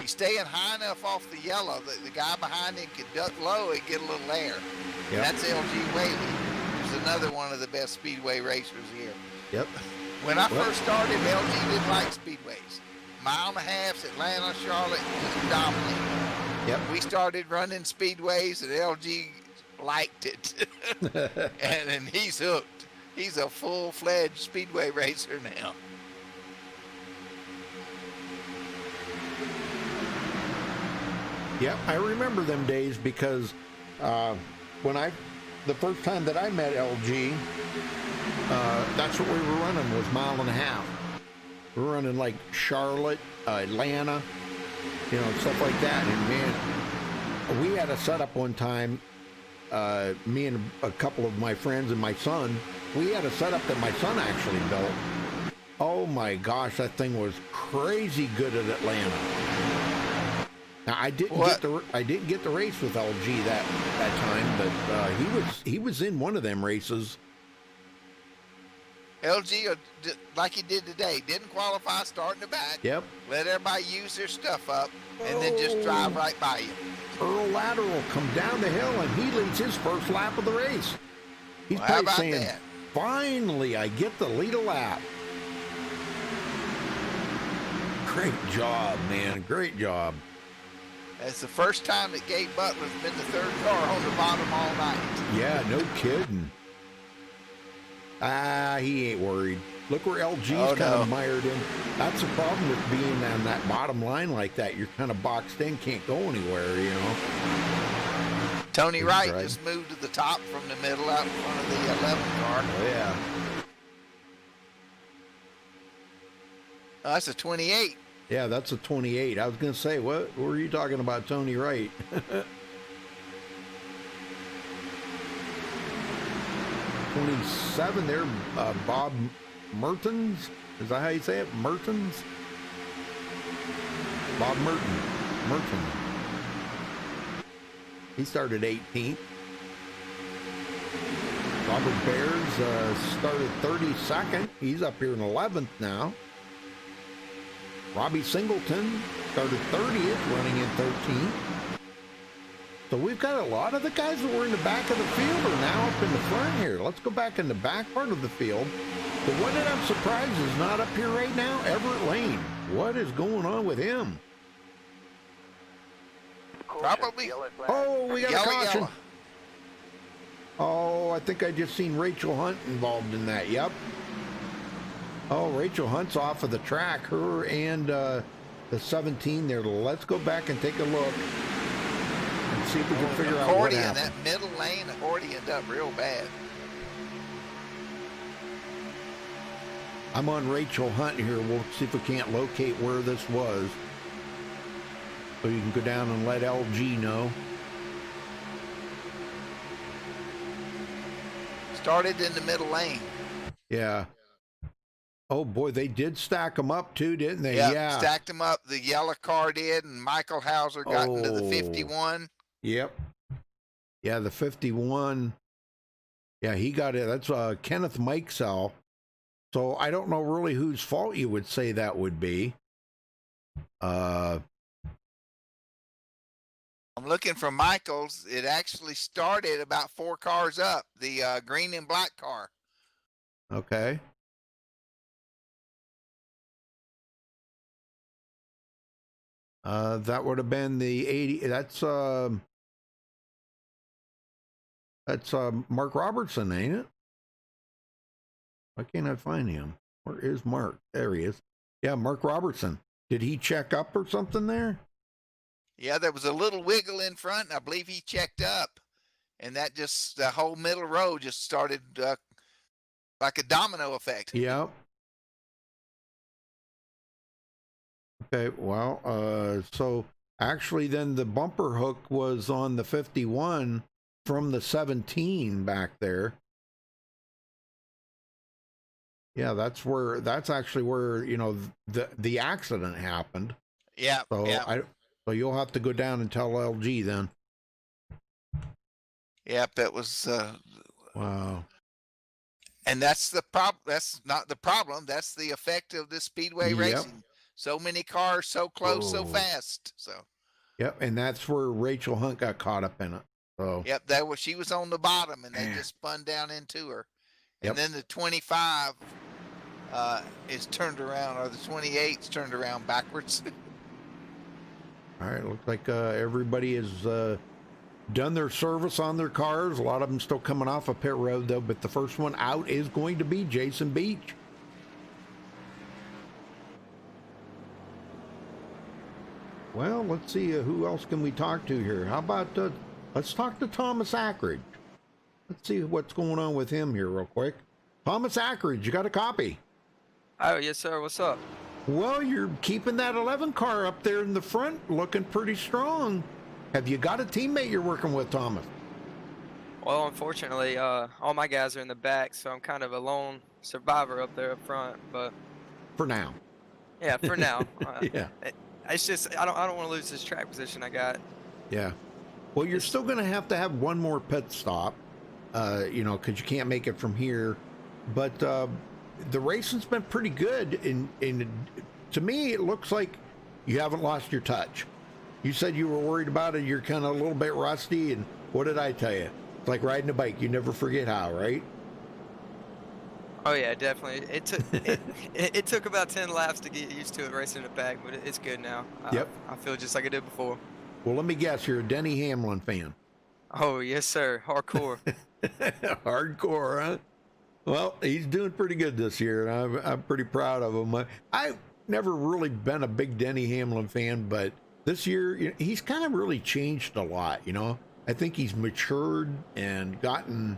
he's staying high enough off the yellow that the guy behind him can duck low and get a little air. Yep. And that's LG Whaley, who's another one of the best speedway racers here. Yep. When I first started, LG didn't like speedways. Mile and a half, Atlanta, Charlotte, just dominated. Yep. We started running speedways, and LG liked it. and he's hooked. He's a full-fledged speedway racer now. Yep, I remember them days because the first time that I met LG, that's what we were running, was 1.5 miles. We were running like Charlotte, Atlanta, stuff like that. And man, we had a setup one time, me and a couple of my friends and my son, we had a setup that my son actually built. Oh my gosh, that thing was crazy good at Atlanta. Now I didn't get the race with LG that time, but he was in one of them races. LG, like he did today, didn't qualify starting the back. Yep. Let everybody use their stuff up, and then just drive right by you. Earl Latter will come down the hill, and he leads his first lap of the race. He's Well, how probably about saying, that? finally, I get to lead a lap. Great job, man. Great job. It's the first time that Gabe Butler's been the third car on the bottom all night. Yeah, no kidding. He ain't worried. Look where LG's kind of mired in. That's the problem with being on that bottom line like that. You're kind of boxed in, can't go anywhere, Tony Wright just moved to the top from the middle out in front of the 11 car. Oh, yeah. Oh, that's a 28. Yeah, that's a 28. I was going to say, what were you talking about, Tony Wright? 27 there, Bob Mertens. Is that how you say it? Mertens? Bob Merton. He started 18th. Robert Bears started 32nd. He's up here in 11th now. Robbie Singleton started 30th, running in 13th. So we've got a lot of the guys that were in the back of the field are now up in the front here. Let's go back in the back part of the field. The one that I'm surprised is not up here right now, Everett Lane. What is going on with him? Probably. Oh, we got a caution. Yellow. Oh, I think I just seen Rachel Hunt involved in that. Yep. Oh, Rachel Hunt's off of the track. Her and the 17 there. Let's go back and take a look and see if we can figure out what happened. That middle lane accordioned up real bad. I'm on Rachel Hunt here. We'll see if we can't locate where this was. So you can go down and let LG know. Started in the middle lane. Yeah. Oh boy, they did stack them up too, didn't they? Yep, Yeah. stacked them up. The yellow car did, and Michael Hauser got into the 51. Yep. Yeah, the 51. Yeah, he got it. That's Kenneth Mikesell. So I don't know really whose fault you would say that would be. I'm looking for Michael's. It actually started about 4 cars up, the green and black car. Okay. That would have been the 80. That's Mark Robertson, ain't it? Why can't I find him? Where is Mark? There he is. Yeah, Mark Robertson. Did he check up or something there? Yeah, there was a little wiggle in front, and I believe he checked up. And that just, the whole middle row just started like a domino effect. Yep. Okay, well, so actually then the bumper hook was on the 51 from the 17 back there. Yeah, that's actually where, the accident happened. Yeah. So yeah. So you'll have to go down and tell LG then. Yep, it was Wow. and that's the problem. That's not the problem. That's the effect of this speedway racing. So many cars so close, so fast. So Yep, and that's where Rachel Hunt got caught up in it. So yep, she was on the bottom, and they just spun down into her. And Yep. then the 25 is turned around, or the 28's turned around backwards. all right, looks like everybody has done their service on their cars. A lot of them still coming off of pit road though, but the first one out is going to be Jason Beach. Well, let's see, who else can we talk to here? How about, let's talk to Thomas Ackridge. Let's see what's going on with him here real quick. Thomas Ackridge, you got a copy? Oh, yes, sir. What's up? Well, you're keeping that 11 car up there in the front looking pretty strong. Have you got a teammate you're working with, Thomas? Well, unfortunately, all my guys are in the back, so I'm kind of a lone survivor up there up front. But For now. yeah, for now. Yeah. It's just I don't want to lose this track position I got. Yeah. Well, you're still going to have one more pit stop, you know, because you can't make it from here. But the racing's been pretty good. And to me, it looks like you haven't lost your touch. You said you were worried about it. You're kind of a little bit rusty. And what did I tell you? It's like riding a bike. You never forget how, right? Oh yeah, definitely. It took about 10 laps to get used to it racing in the back, but it's good now. Yep. I feel just like I did before. Well, let me guess. You're a Denny Hamlin fan. Oh yes, sir. Hardcore. Hardcore, huh? Well, he's doing pretty good this year, and I'm pretty proud of him. I've never really been a big Denny Hamlin fan, but this year, you know, he's kind of really changed a lot, you know? I think he's matured and gotten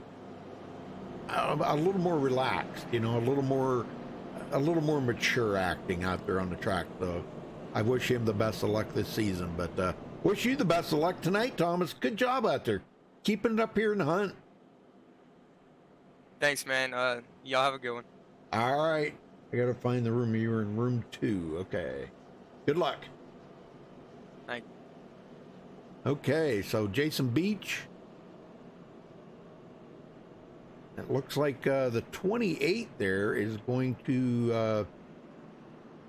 a little more relaxed, you know, a little more mature acting out there on the track. So I wish him the best of luck this season, but wish you the best of luck tonight, Thomas. Good job out there. Keeping it up here in the hunt. Thanks, man. Y'all have a good one. All right. I got to find the room. You were in room 2. Okay. Good luck. Thank you. Okay, so Jason Beach. It looks like the 28 there is going to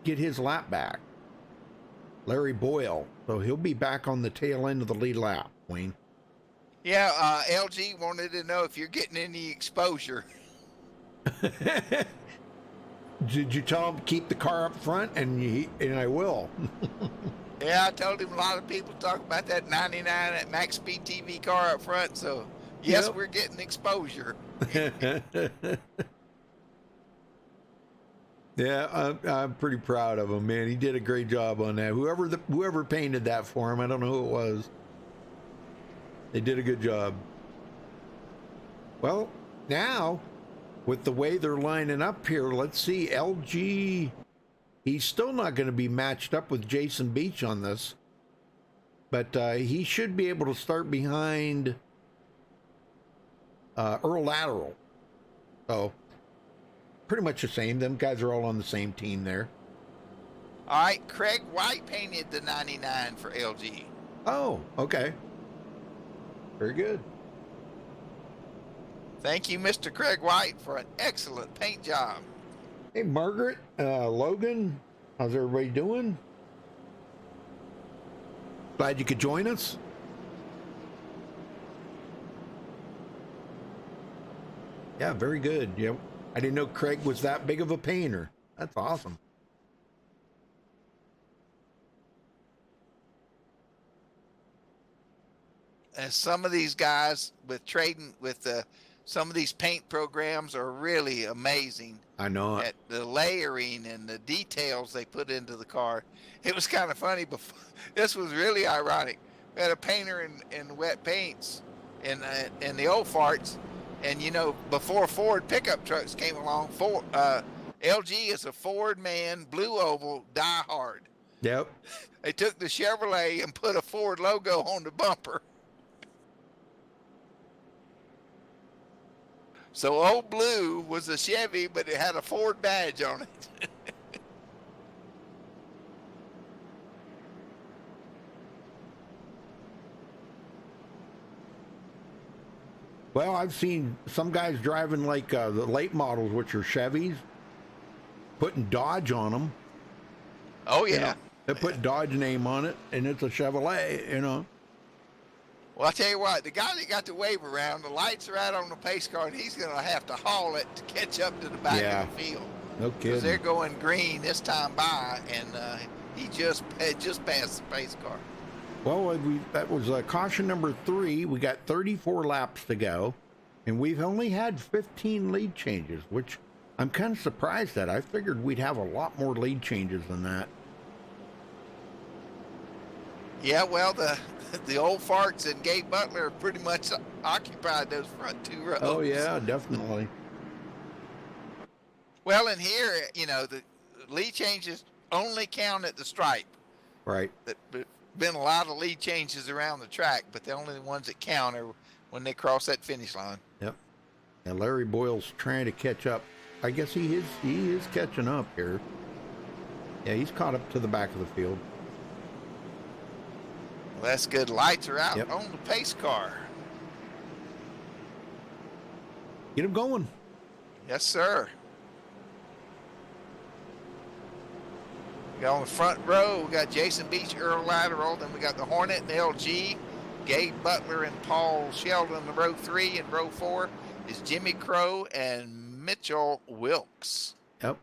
get his lap back. Larry Boyle. So he'll be back on the tail end of the lead lap, Wayne. Yeah, LG wanted to know if you're getting any exposure. Did you tell him to keep the car up front? And I will. Yeah, I told him a lot of people talk about that 99 at MaxSpeedTV car up front. So, yes, Yep. we're getting exposure. Yeah, I'm pretty proud of him, man. He did a great job on that. Whoever painted that for him, I don't know who it was. They did a good job. Well, now, with the way they're lining up here, let's see. LG, he's still not going to be matched up with Jason Beach on this. But he should be able to start behind Earl Lateral. So, pretty much the same. Them guys are all on the same team there. All right, Craig White painted the 99 for LG. Oh, okay. Very good. Thank you, Mr. Craig White, for an excellent paint job. Hey, Margaret, Logan, how's everybody doing? Glad you could join us. Yeah, very good. Yeah, I didn't know Craig was that big of a painter. That's awesome. And some of these guys with trading with some of these paint programs are really amazing I know. at the layering and the details they put into the car. It was kind of funny. Before this was really ironic. We had a painter in wet paints in the old farts, and you know, before Ford pickup trucks came along, LG is a Ford man, blue oval, die hard. Yep. They took the Chevrolet and put a Ford logo on the bumper. So old blue was a Chevy, but it had a Ford badge on it. Well, I've seen some guys driving like the late models, which are Chevys, putting Dodge on them. Oh yeah. You know, they put Dodge name on it, and it's a Chevrolet, you know. Well, I tell you what, the guy that got the wave around, the lights are out on the pace car, and he's going to have to haul it to catch up to the back of the field. No Because they're kidding. going green this time by, and he just passed the pace car. Well, that was caution number 3. We got 34 laps to go, and we've only had 15 lead changes, which I'm kind of surprised at. I figured we'd have a lot more lead changes than that. Yeah, well, the old farts and Gabe Butler pretty much occupied those front 2 rows. Oh yeah, definitely. Well, in here, the lead changes only count at the stripe. Right. There's been a lot of lead changes around the track, but the only ones that count are when they cross that finish line. Yep. And Larry Boyle's trying to catch up. I guess he is catching up here. Yeah, he's caught up to the back of the field. Well, that's good. Lights are out Yep. on the pace car. Get him going. Yes, sir. We got on the front row, we got Jason Beach, Earl Lateral. Then we got the Hornet and the LG. Gabe Butler and Paul Sheldon in row 3. And row 4 is Jimmy Crow and Mitchell Wilkes. Yep.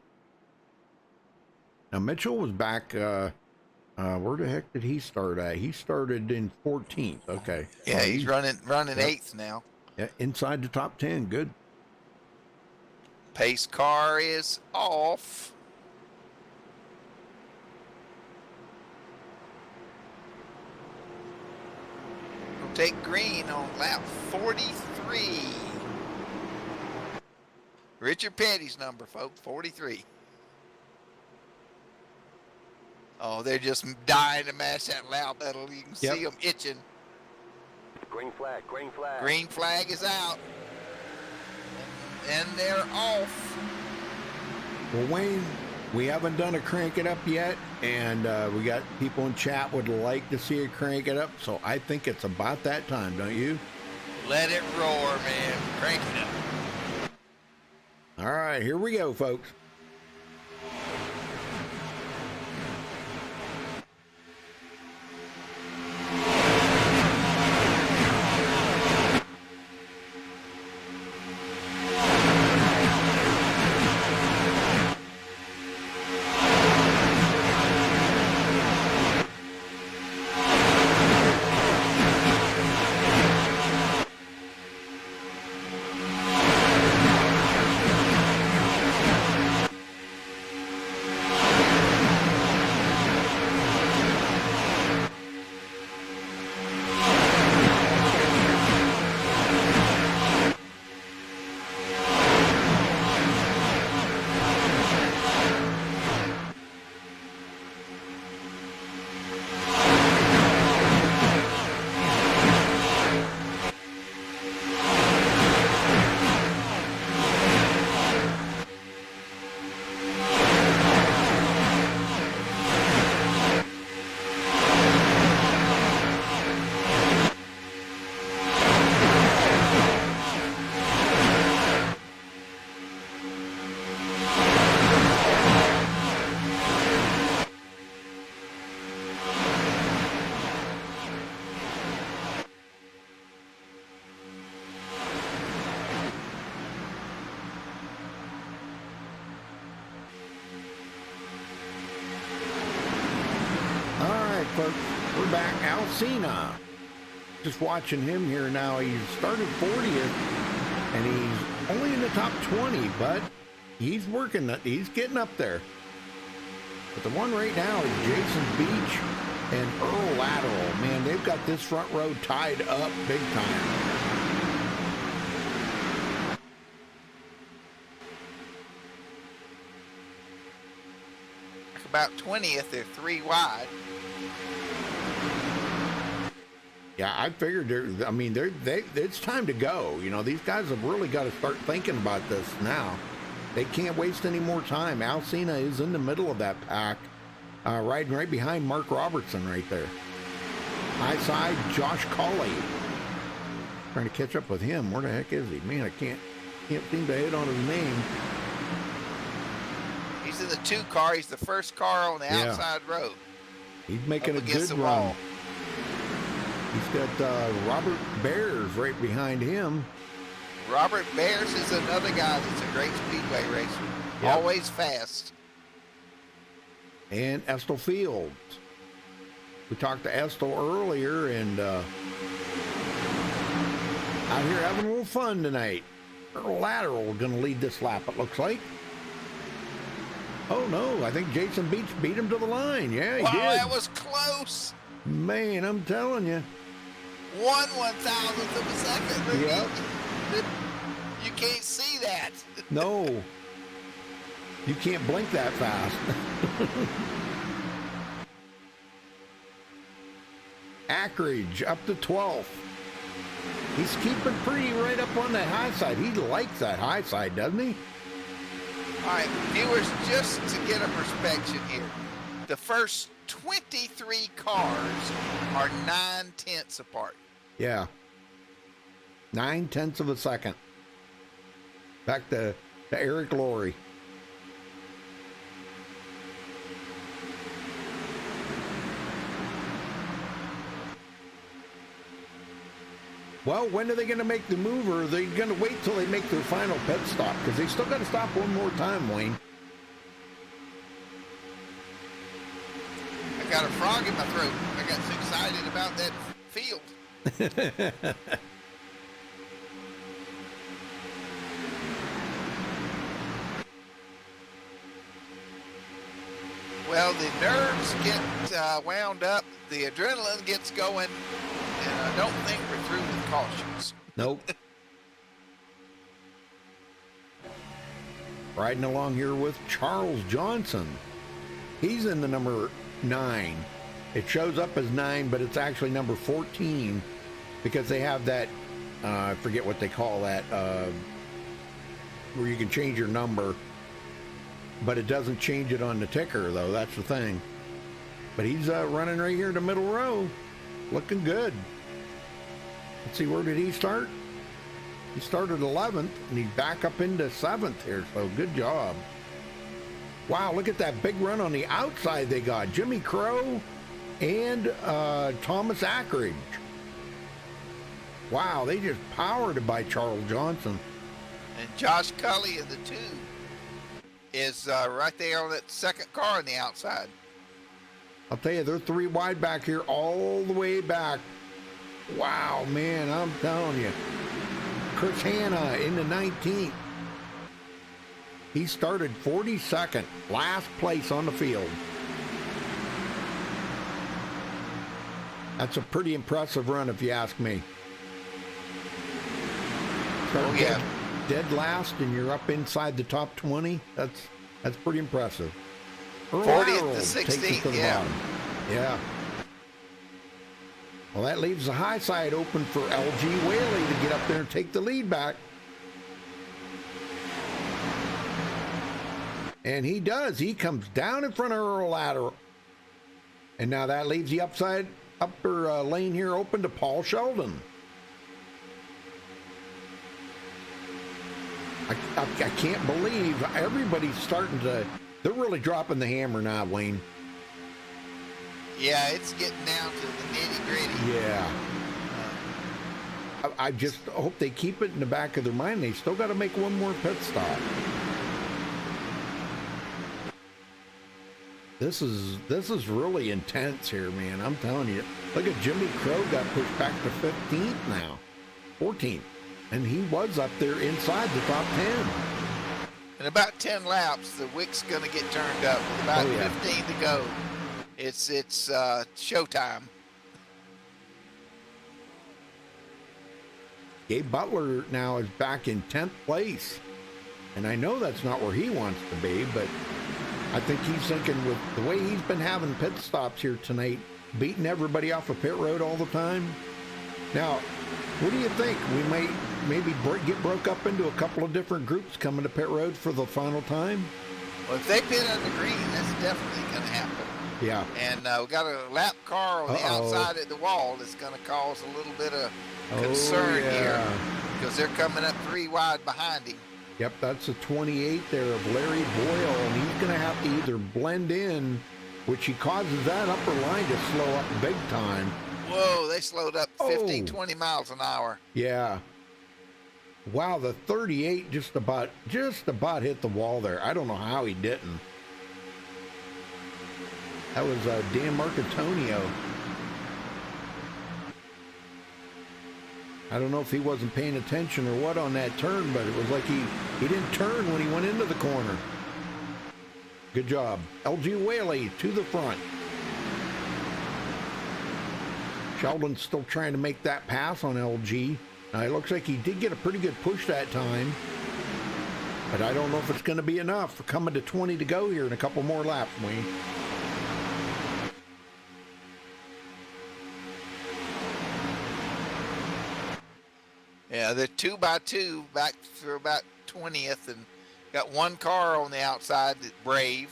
Now Mitchell was back. Where the heck did he start at? He started in 14th. Okay. Yeah, So he's running Yep. 8th now. Yeah, inside the top 10. Good. Pace car is off. We'll take green on lap 43. Richard Petty's number, folks, 43. Oh, they're just dying to mash that loud pedal. You can Yep. see them itching. Green flag, green flag. Green flag is out. And they're off. Well, Wayne, we haven't done a crank it up yet, and we got people in chat would like to see it crank it up, so I think it's about that time, don't you? Let it roar, man. Crank it up. All right, here we go, folks. Folks, we're back. Alcina, just watching him here now. He's started 40th, and he's only in the top 20, but he's working. He's getting up there. But the one right now is Jason Beach and Earl Lateral. Man, they've got this front row tied up big time. About 20th, they're 3 wide. Yeah, I figured it's time to go. You know, these guys have really got to start thinking about this now. They can't waste any more time. Alcina is in the middle of that pack, riding right behind Mark Robertson right there. High side, Josh Colley. Trying to catch up with him. Where the heck is he? Man, I can't seem to hit on his name. He's in the 2 car. He's the first car on the outside row. He's making a good run. Wall. He's got Robert Bears right behind him. Robert Bears is another guy that's a great speedway racer. Yep. Always fast. And Estel Fields. We talked to Estel earlier, and out here having a little fun tonight. Earl Lateral going to lead this lap, it looks like. Oh, no, I think Jason Beach beat him to the line. Yeah, he did. That was close. Man, I'm telling you. 1/1000th of a second. Ricky. Yep. You can't see that. No. You can't blink that fast. Ackridge up to 12th. He's keeping pretty right up on that high side. He likes that high side, doesn't he? All right, viewers, just to get a perspective here, the first 23 cars are 9/10 apart. Yeah. 9/10 of a second. Back to Eric Laurie. Well, when are they going to make the move, or are they going to wait till they make their final pit stop? Because they still got to stop one more time, Wayne. I got a frog in my throat. I got so excited about that field. Well, the nerves get wound up, the adrenaline gets going, and I don't think we're through with cautions. Nope. Riding along here with Charles Johnson. He's in the number 9. It shows up as 9, but it's actually number 14 because they have that, I forget what they call that, where you can change your number, but it doesn't change it on the ticker, though. That's the thing. But he's running right here in the middle row. Looking good. Let's see, where did he start? He started 11th, and he's back up into 7th here, so good job. Wow, look at that big run on the outside they got. Jimmy Crow and Thomas Ackridge. Wow, they just powered it by Charles Johnson. And Josh Cully in the 2 is right there on that second car on the outside. I'll tell you, they're 3 wide back here, all the way back. Wow, man, I'm telling you. Chris Hanna in the 19th. He started 42nd, last place on the field. That's a pretty impressive run, if you ask me. Oh, yeah. Dead last, and you're up inside the top 20. That's pretty impressive. Earl 40th Harold to takes it 16th, to the yeah. bottom. Yeah. Well, that leaves the high side open for LG Whaley to get up there and take the lead back. And he does. He comes down in front of Earl Lateral. And now that leaves the upper lane here open to Paul Sheldon. I can't believe everybody's starting to, they're really dropping the hammer now, Wayne. Yeah, it's getting down to the nitty gritty. Yeah. I just hope they keep it in the back of their mind. They still got to make one more pit stop. This is really intense here, man. I'm telling you. Look at Jimmy Crow got pushed back to 15th now. 14th. And he was up there inside the top 10. In about 10 laps, the wick's going to get turned up. With about 15 to go. It's showtime. Gabe Butler now is back in 10th place. And I know that's not where he wants to be, but I think he's thinking with the way he's been having pit stops here tonight, beating everybody off of pit road all the time. Now, what do you think? We might maybe get broke up into a couple of different groups coming to pit road for the final time? Well, if they pit on the green, that's definitely going to happen. Yeah. And we got a lap car on the outside of the wall that's going to cause a little bit of concern here because they're coming up 3 wide behind him. Yep, that's a 28 there of Larry Boyle, and he's going to have to either blend in, which he causes that upper line to slow up big time. Whoa, they slowed up 15, 20 miles an hour. Yeah. Wow, the 38 just about hit the wall there. I don't know how he didn't. That was Dan Marcantonio. I don't know if he wasn't paying attention or what on that turn, but it was like he didn't turn when he went into the corner. Good job. LG Whaley to the front. Sheldon's still trying to make that pass on LG. Now, it looks like he did get a pretty good push that time, but I don't know if it's going to be enough. We're coming to 20 to go here in a couple more laps, Wayne. Yeah, they're 2x2 back for about 20th, and got one car on the outside that's brave.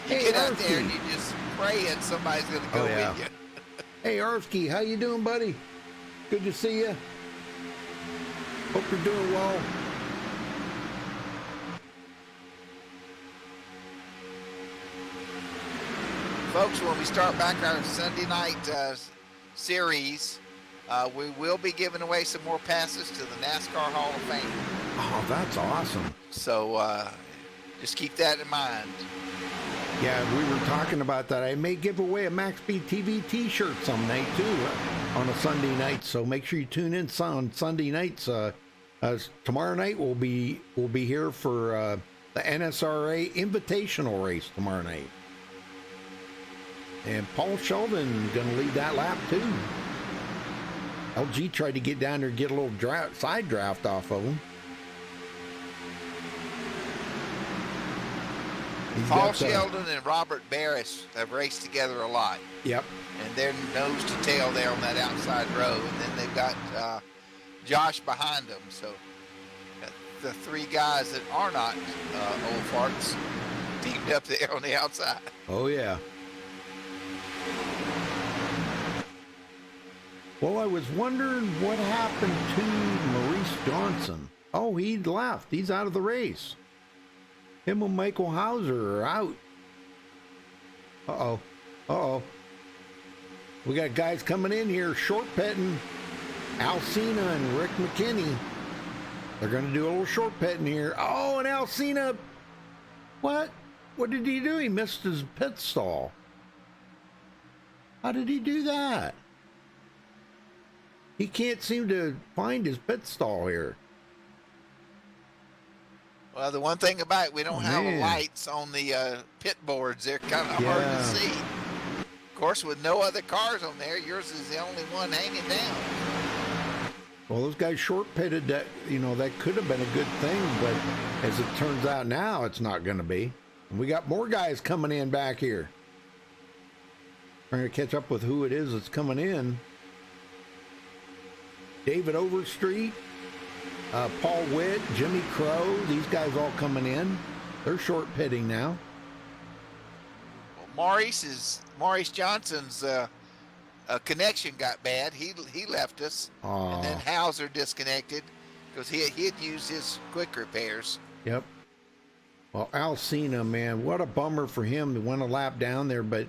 You get out there and you just praying somebody's going to go with you. Hey, Arsky, how you doing, buddy? Good to see you. Hope you're doing well. Folks, when we start back our Sunday night series, we will be giving away some more passes to the NASCAR Hall of Fame. Oh, that's awesome. So just keep that in mind. Yeah, we were talking about that. I may give away a MaxSpeedTV t-shirt some night too on a Sunday night. So make sure you tune in on Sunday nights. Tomorrow night we'll be here for the NSRA Invitational race tomorrow night. And Paul Sheldon going to lead that lap too. LG tried to get down there and get a little side draft off of him. Paul Sheldon and Robert Barris have raced together a lot. Yep. And they're nose to tail there on that outside row. And then they've got Josh behind them. So the three guys that are not old farts teamed up there on the outside. Oh, yeah. Well, I was wondering what happened to Maurice Johnson. Oh, he left. He's out of the race. Him and Michael Hauser are out. Uh-oh. Uh-oh. We got guys coming in here short pitting. Alcina and Rick McKinney. They're going to do a little short pitting here. Oh, and Alcina. What? What did he do? He missed his pit stall. How did he do that? He can't seem to find his pit stall here. Well, the one thing about it, we don't have lights on the pit boards. They're kind of hard to see. Of course, with no other cars on there, yours is the only one hanging down. Well, those guys short pitted that, that could have been a good thing, but as it turns out now, it's not going to be. And we got more guys coming in back here. Trying to catch up with who it is that's coming in. David Overstreet, Paul Witt, Jimmy Crow, these guys all coming in. They're short pitting now. Well, Maurice Johnson's connection got bad. He left us, and then Hauser disconnected because he had used his quick repairs. Yep. Well, Alcina, man, what a bummer for him. He went a lap down there, but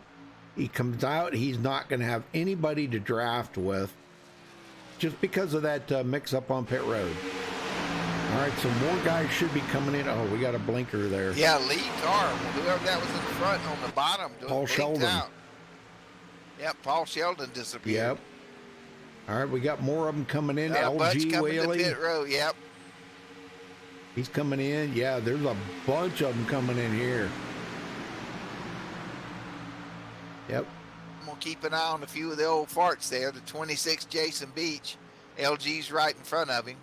he comes out. He's not going to have anybody to draft with just because of that mix-up on pit road. All right, so more guys should be coming in. Oh, we got a blinker there. Yeah, lead car. Whoever that was in front on the bottom. Paul Sheldon. Out. Yep, Paul Sheldon disappeared. Yep. All right, we got more of them coming in. LG coming to pit road. Yep. He's coming in. Yeah, there's a bunch of them coming in here. Yep. I'm going to keep an eye on a few of the old farts there. The 26 Jason Beach. LG's right in front of him.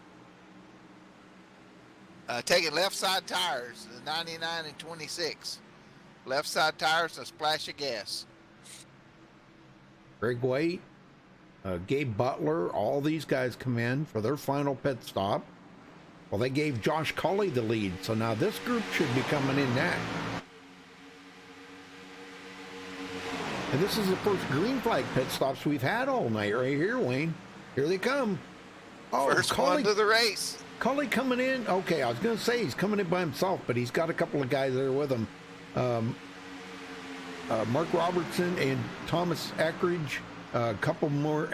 Taking left side tires, the 99 and 26. Left side tires and a splash of gas. Greg White, Gabe Butler, all these guys come in for their final pit stop. Well, they gave Josh Culley the lead, so now this group should be coming in next. And this is the first green flag pit stops we've had all night right here, Wayne. Here they come. Oh, first Culley, one to the race. Culley coming in. Okay, I was going to say he's coming in by himself, but he's got a couple of guys there with him. Mark Robertson and Thomas Ackridge. Couple more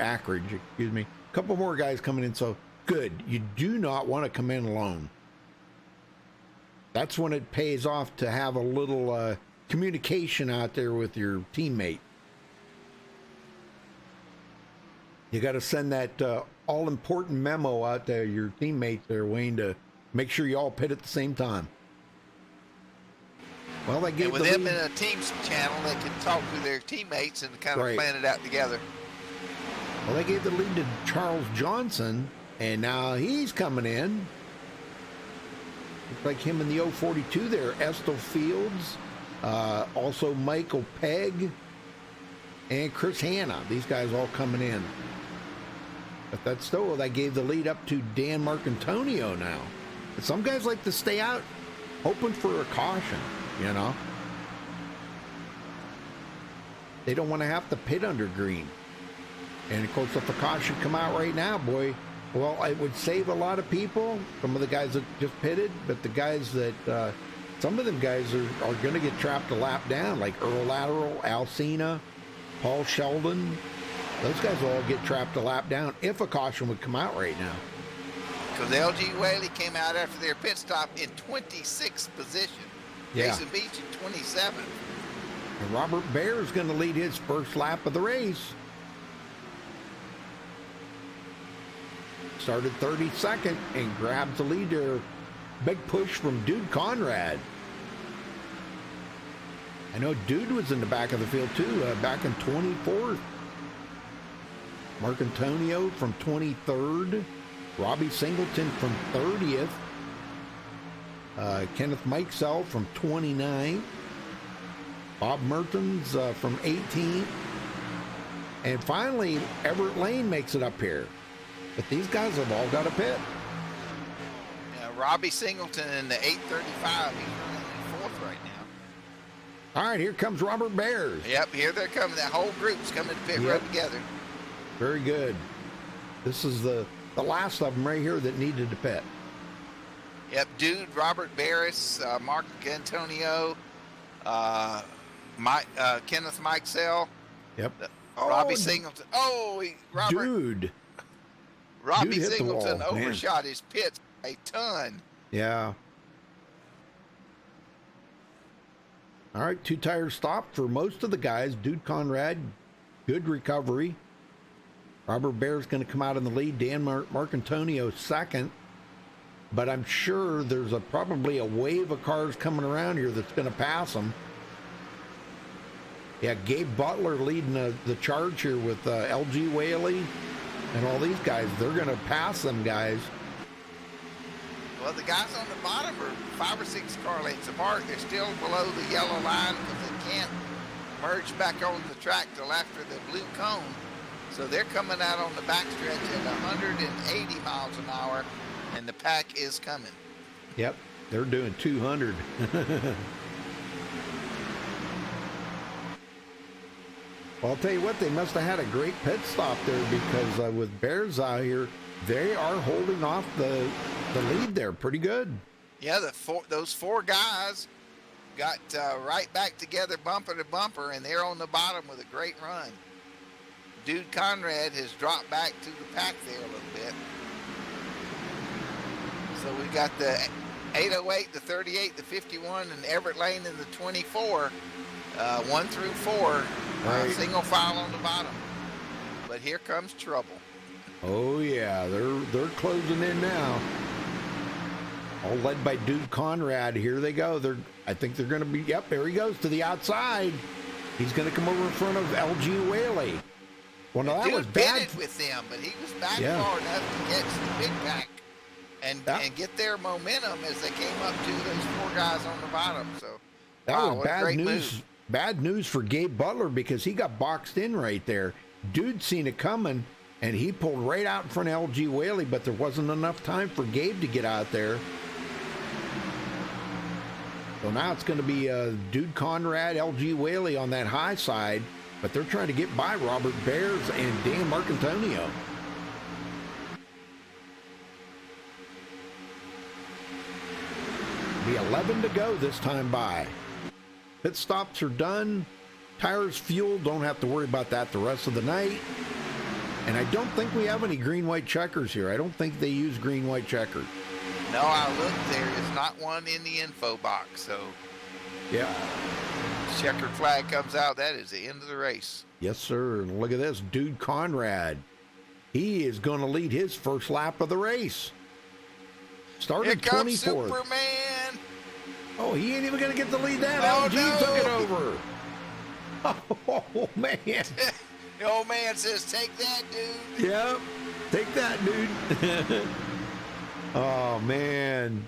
guys coming in. So good. You do not want to come in alone. That's when it pays off to have a little communication out there with your teammate. You got to send that all-important memo out to your teammates there, Wayne, to make sure you all pit at the same time. Well, they gave And with the them lead. in a Teams channel, they can talk to their teammates and kind of Right. plan it out together. Well, they gave the lead to Charles Johnson, and now he's coming in. Looks like him in the 042 there. Estel Fields, also Michael Pegg, and Chris Hanna. These guys all coming in. But that's still, that gave the lead up to Dan Marcantonio now. But some guys like to stay out hoping for a caution, you know. They don't want to have to pit under green. And of course, if the caution come out right now, boy, well, it would save a lot of people. Some of the guys that just pitted, but the guys that, some of them guys are going to get trapped a lap down, like Earl Lateral, Alcina, Paul Sheldon. Those guys will all get trapped a lap down if a caution would come out right now. Because LG Whaley came out after their pit stop in 26th position. Yeah. Jason Beach in 27th. And Robert Bear is going to lead his first lap of the race. Started 32nd and grabs the lead there. Big push from Dude Conrad. I know Dude was in the back of the field too, back in 24th. Marcantonio from 23rd. Robbie Singleton from 30th. Kenneth Mikesell from 29th. Bob Mertens from 18th. And finally, Everett Lane makes it up here. But these guys have all got a pit. Yeah, Robbie Singleton in the 835. He's running in 4th right now. All right, here comes Robert Bears. Yep, here they're coming. That whole group's coming to pit Yep. road together. Very good. This is the last of them right here that needed to pit. Yep, Dude, Robert Barris, Mark Antonio, Kenneth Mikesell, Yep. Robbie Singleton. Robert. Dude. Robbie Dude hit the Singleton wall, man. overshot his pits a ton. Yeah. All right, 2 tires stopped for most of the guys. Dude Conrad, good recovery. Robert Bear's going to come out in the lead. Dan Marcantonio second. But I'm sure there's probably a wave of cars coming around here that's going to pass them. Yeah, Gabe Butler leading the charge here with LG Whaley and all these guys. They're going to pass them guys. Well, the guys on the bottom are 5 or 6 car lengths apart. They're still below the yellow line because they can't merge back on the track till after the blue cone. So they're coming out on the backstretch at 180 miles an hour, and the pack is coming. Yep, they're doing 200. Well, I'll tell you what, they must have had a great pit stop there because with Bears out here, they are holding off the lead there pretty good. Yeah, those 4 guys got right back together bumper to bumper, and they're on the bottom with a great run. Dude Conrad has dropped back to the pack there a little bit. So we got the 808, the 38, the 51, and Everett Lane in the 24, 1 through 4, Right. single file on the bottom. But here comes trouble. Oh yeah, they're closing in now. All led by Dude Conrad. Here they go. I think they're going to be. Yep, there he goes to the outside. He's going to come over in front of LG Whaley. Well, no, that Dude was bad. pitted with them, but he was back Yeah. far enough to catch the big pack and That- get their momentum as they came up to those 4 guys on the bottom. So That wow, was what a bad great news. move. Bad news for Gabe Butler because he got boxed in right there. Dude seen it coming, and he pulled right out in front of LG Whaley, but there wasn't enough time for Gabe to get out there. So now it's going to be Dude Conrad, LG Whaley on that high side, but they're trying to get by Robert Bears and Dan Marcantonio. Be 11 to go this time by. Pit stops are done. Tires fueled. Don't have to worry about that the rest of the night. And I don't think we have any green-white checkers here. I don't think they use green-white checkers. No, I looked. There is not one in the info box. So Yeah. checkered flag comes out. That is the end of the race. Yes, sir. And look at this. Dude Conrad. He is going to lead his first lap of the race. Here Started comes 24th. Superman. Oh, he ain't even going to get the lead. That Oh, LG no. took it over. Oh, man. The old man says, take that, dude. Yep. Take that, dude. Oh, man.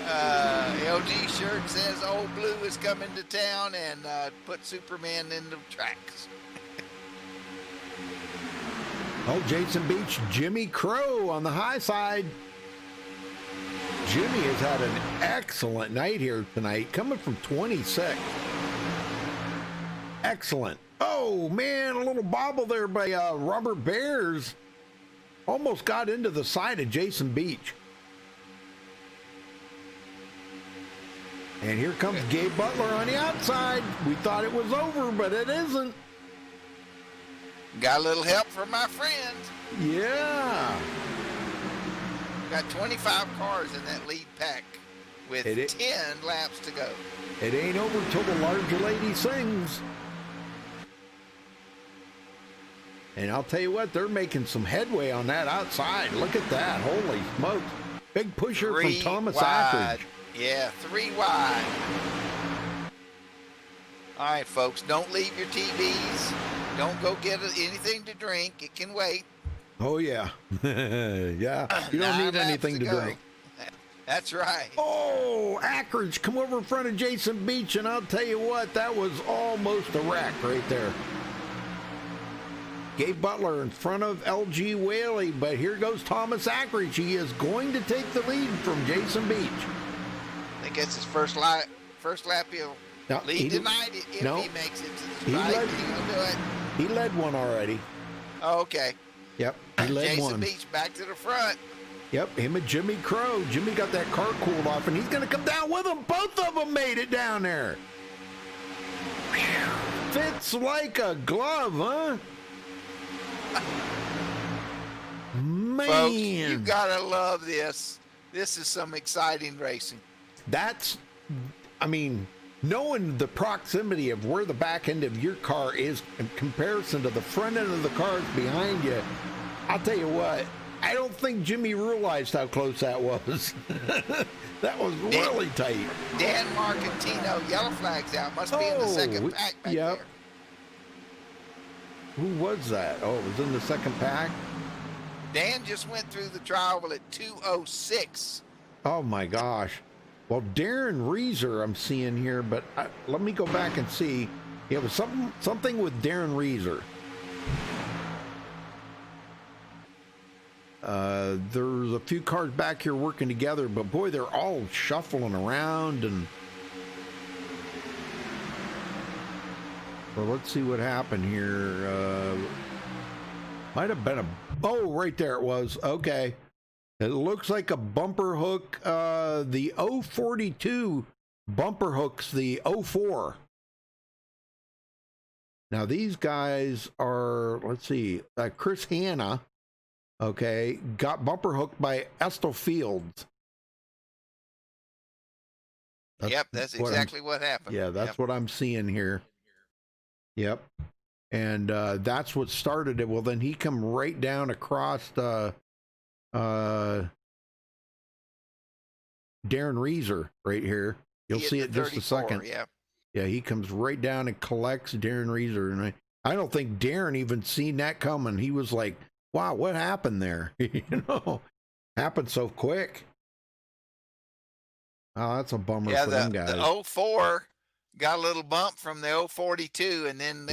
LG shirt says Old Blue is coming to town and put Superman in the tracks. Oh, Jason Beach, Jimmy Crow on the high side. Jimmy has had an excellent night here tonight, coming from 26. Excellent. Oh, man, a little bobble there by Robert Bears. Almost got into the side of Jason Beach. And here comes Gabe Butler on the outside. We thought it was over, but it isn't. Got a little help from my friend. Yeah. Got 25 cars in that lead pack with 10 laps to go. It ain't over till the larger lady sings. And I'll tell you what, they're making some headway on that outside. Look at that. Holy smokes. Big pusher from Thomas wide. Ackridge. Yeah, 3 wide. All right, folks, don't leave your TVs. Don't go get anything to drink. It can wait. Oh, yeah. Yeah. You don't need anything to drink. That's right. Oh, Ackridge come over in front of Jason Beach, and I'll tell you what, that was almost a wreck right there. Gabe Butler in front of LG Whaley, but here goes Thomas Ackridge. He is going to take the lead from Jason Beach. I think it's his first lap. He'll lead tonight if he makes it to the strike. He'll do it. He led one already. Oh, okay. Yep, he led Jason one. Beach back to the front. Yep, him and Jimmy Crow. Jimmy got that car cooled off, and he's going to come down with them. Both of them made it down there. Whew. Fits like a glove, huh? Man. Folks, you got to love this. This is some exciting racing. Knowing the proximity of where the back end of your car is in comparison to the front end of the cars behind you, I'll tell you what, I don't think Jimmy realized how close that was. That was really tight. Dan Marcantino, yellow flags out. Must be in the second pack back there. Who was that? Oh, it was in the second pack? Dan just went through the trial at 2:06. Oh, my gosh. Well, Darren Reeser I'm seeing here, but let me go back and see. It was something with Darren Reeser. There's a few cars back here working together, but boy, they're all shuffling around. And well, let's see what happened here. Might have been right there it was. Okay. It looks like a bumper hook. The 042 bumper hooks the 04. Now these guys are, let's see, Chris Hanna, okay, got bumper hooked by Estel Fields. That's exactly what happened. Yeah, that's what I'm seeing here. Yep. And that's what started it. Well, then he come right down across Darren Reeser right here. You'll see it just a second. Yeah, he comes right down and collects Darren Reeser. And I don't think Darren even seen that coming. He was like, wow, what happened there? Happened so quick. Oh, that's a bummer for them guys. The 04 got a little bump from the 042, and then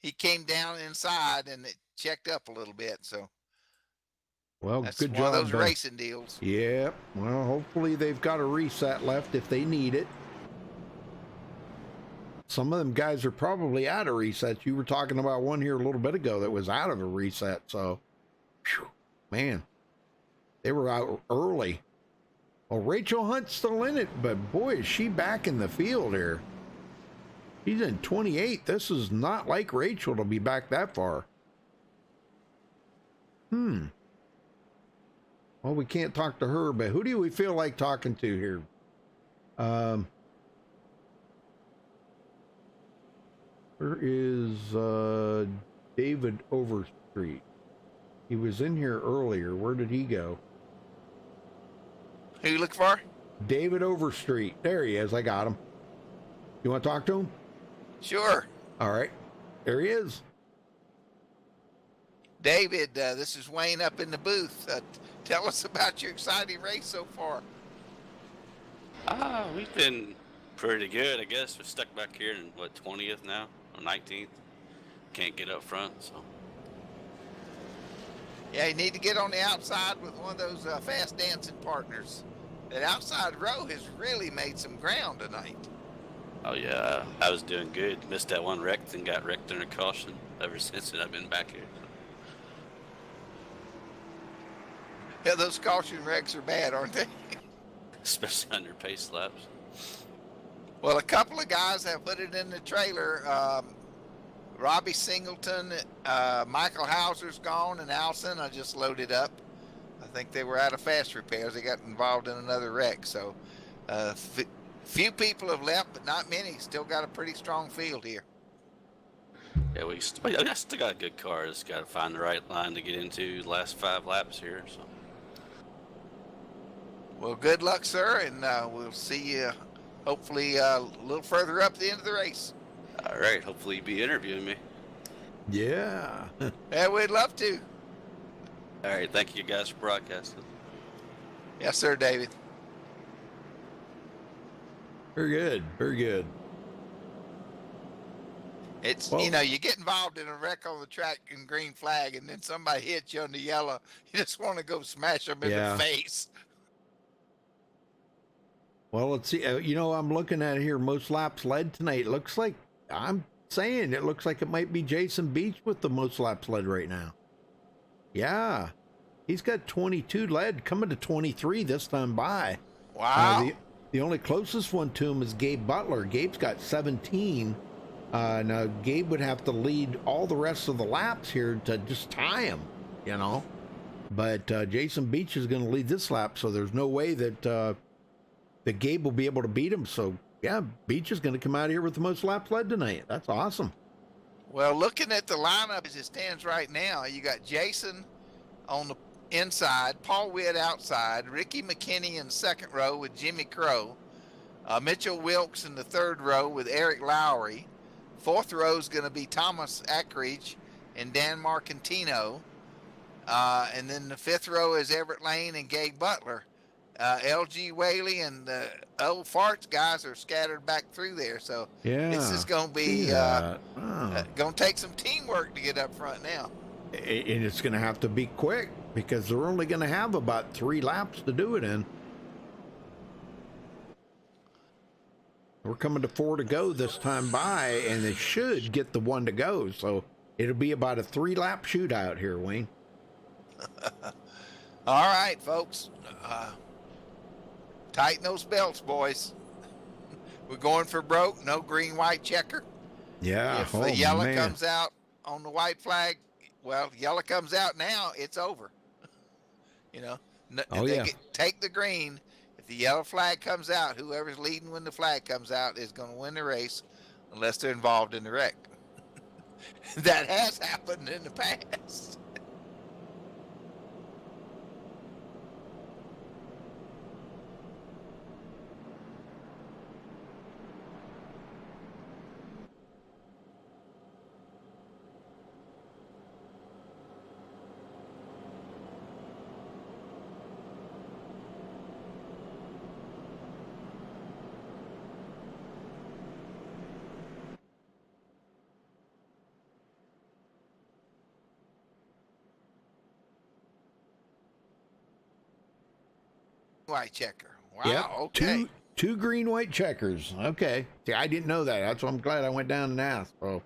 he came down inside and it checked up a little bit. So, well, that's good one job. Of those racing deals. Yeah. Well, hopefully they've got a reset left if they need it. Some of them guys are probably out of resets. You were talking about one here a little bit ago that was out of a reset. So, man, they were out early. Well, Rachel Hunt's still in it, but boy, is she back in the field here. She's in 28. This is not like Rachel to be back that far. Well, we can't talk to her, but who do we feel like talking to here? Where is David Overstreet? He was in here earlier. Where did he go? Who you looking for? David Overstreet. There he is. I got him. You want to talk to him? Sure. All right. There he is. David, this is Wayne up in the booth. Tell us about your exciting race so far. We've been pretty good, I guess. We're stuck back here in, 20th now? Or 19th? Can't get up front, so. Yeah, you need to get on the outside with one of those fast dancing partners. That outside row has really made some ground tonight. Oh, yeah, I was doing good. Missed that one wreck and got wrecked under caution. Ever since then, I've been back here. Yeah, those caution wrecks are bad, aren't they? Especially under pace laps. Well, a couple of guys have put it in the trailer. Robbie Singleton, Michael Hauser's gone, and Allison I just loaded up. I think they were out of fast repairs. They got involved in another wreck. So few people have left, but not many. Still got a pretty strong field here. Yeah, I still got a good car. Just got to find the right line to get into the last 5 laps here. So. Well, good luck, sir, and we'll see you hopefully a little further up the end of the race. All right. Hopefully you'll be interviewing me. Yeah. Yeah, we'd love to. All right. Thank you guys for broadcasting. Yes, sir, David. Very good. Very good. It's, Well, you get involved in a wreck on the track in green flag, and then somebody hits you on the yellow. You just want to go smash them in the face. Well, let's see. I'm looking at it here. Most laps led tonight. It looks like, I'm saying, it looks like it might be Jason Beach with the most laps led right now. Yeah. He's got 22 led, coming to 23 this time by. Wow. The only closest one to him is Gabe Butler. Gabe's got 17. Now, Gabe would have to lead all the rest of the laps here to just tie him, But Jason Beach is going to lead this lap, so there's no way that Gabe will be able to beat him. So, yeah, Beach is going to come out here with the most laps led tonight. That's awesome. Well, looking at the lineup as it stands right now, you got Jason on the inside, Paul Witt outside, Ricky McKinney in the second row with Jimmy Crow, Mitchell Wilkes in the third row with Eric Lowry. Fourth row is going to be Thomas Ackridge and Dan Marcantino. And then the fifth row is Everett Lane and Gabe Butler. LG Whaley and the old farts guys are scattered back through there. So this is going to be going to take some teamwork to get up front now. And it's going to have to be quick because they're only going to have about 3 laps to do it in. We're coming to 4 to go this time by, and they should get the 1 to go. So it'll be about a 3-lap shootout here, Wayne. All right, folks. Tighten those belts, boys. We're going for broke. No green, white checker. Yeah. If the yellow comes out on the white flag, well, yellow comes out now, it's over. Take the green. If the yellow flag comes out, whoever's leading when the flag comes out is going to win the race unless they're involved in the wreck. That has happened in the past. White checker. Wow. Yep. Okay. Two green, white checkers. Okay. See, I didn't know that. That's why I'm glad I went down and asked. Oh.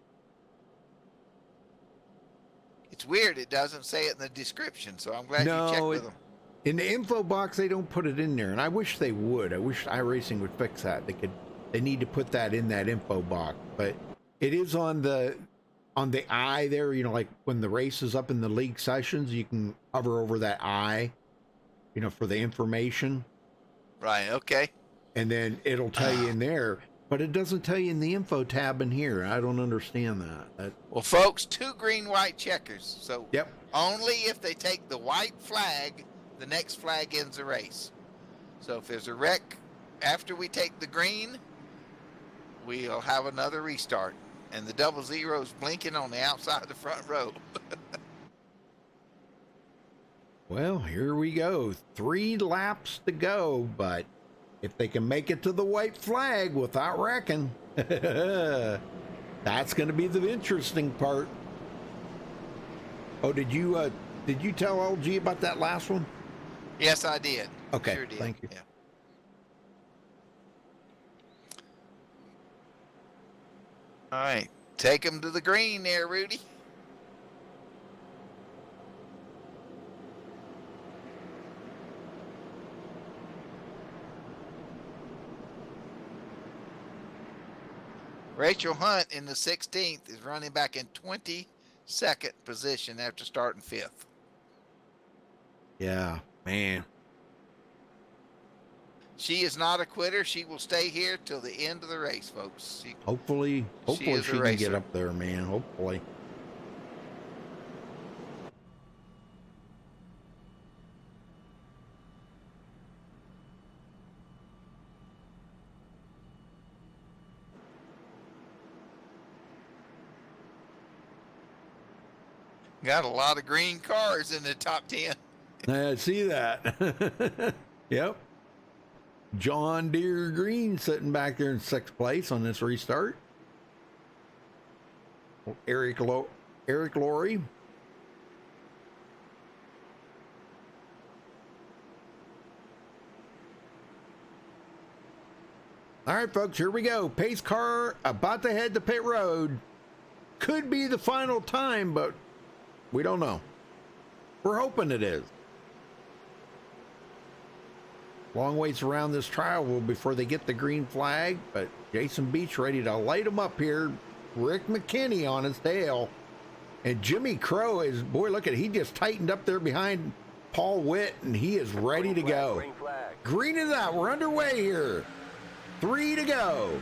It's weird. It doesn't say it in the description, so I'm glad you checked with them. In the info box, they don't put it in there, and I wish they would. I wish iRacing would fix that. They need to put that in that info box, but it is on the eye there. Like when the race is up in the league sessions, you can hover over that eye. For the information. Right, okay. And then it'll tell you in there, but it doesn't tell you in the info tab in here. I don't understand that. Well, folks, 2 green, white checkers. So yep. Only if they take the white flag, the next flag ends the race. So if there's a wreck after we take the green, we'll have another restart. And the 00 is blinking on the outside of the front row. Well, here we go. 3 laps to go, but if they can make it to the white flag without wrecking, that's going to be the interesting part. Oh, did you tell LG about that last one? Yes, I did. Okay, Sure did. thank you. Yeah. All right, take them to the green there, Rudy. Rachel Hunt in the 16th is running back in 22nd position after starting 5th. Yeah, man. She is not a quitter. She will stay here till the end of the race, folks. Hopefully she is a can racer. get up there, man. Hopefully. Got a lot of green cars in the top 10. I see that. Yep. John Deere Green sitting back there in 6th place on this restart. Eric Laurie. All right, folks, here we go. Pace car about to head to pit road. Could be the final time, but we don't know. We're hoping it is. Long ways around this trial before they get the green flag, but Jason Beach ready to light them up here. Rick McKinney on his tail. And Jimmy Crow is, boy, look at it. He just tightened up there behind Paul Witt, and he is ready to go. Green flag. Green is out. We're underway here. 3 to go.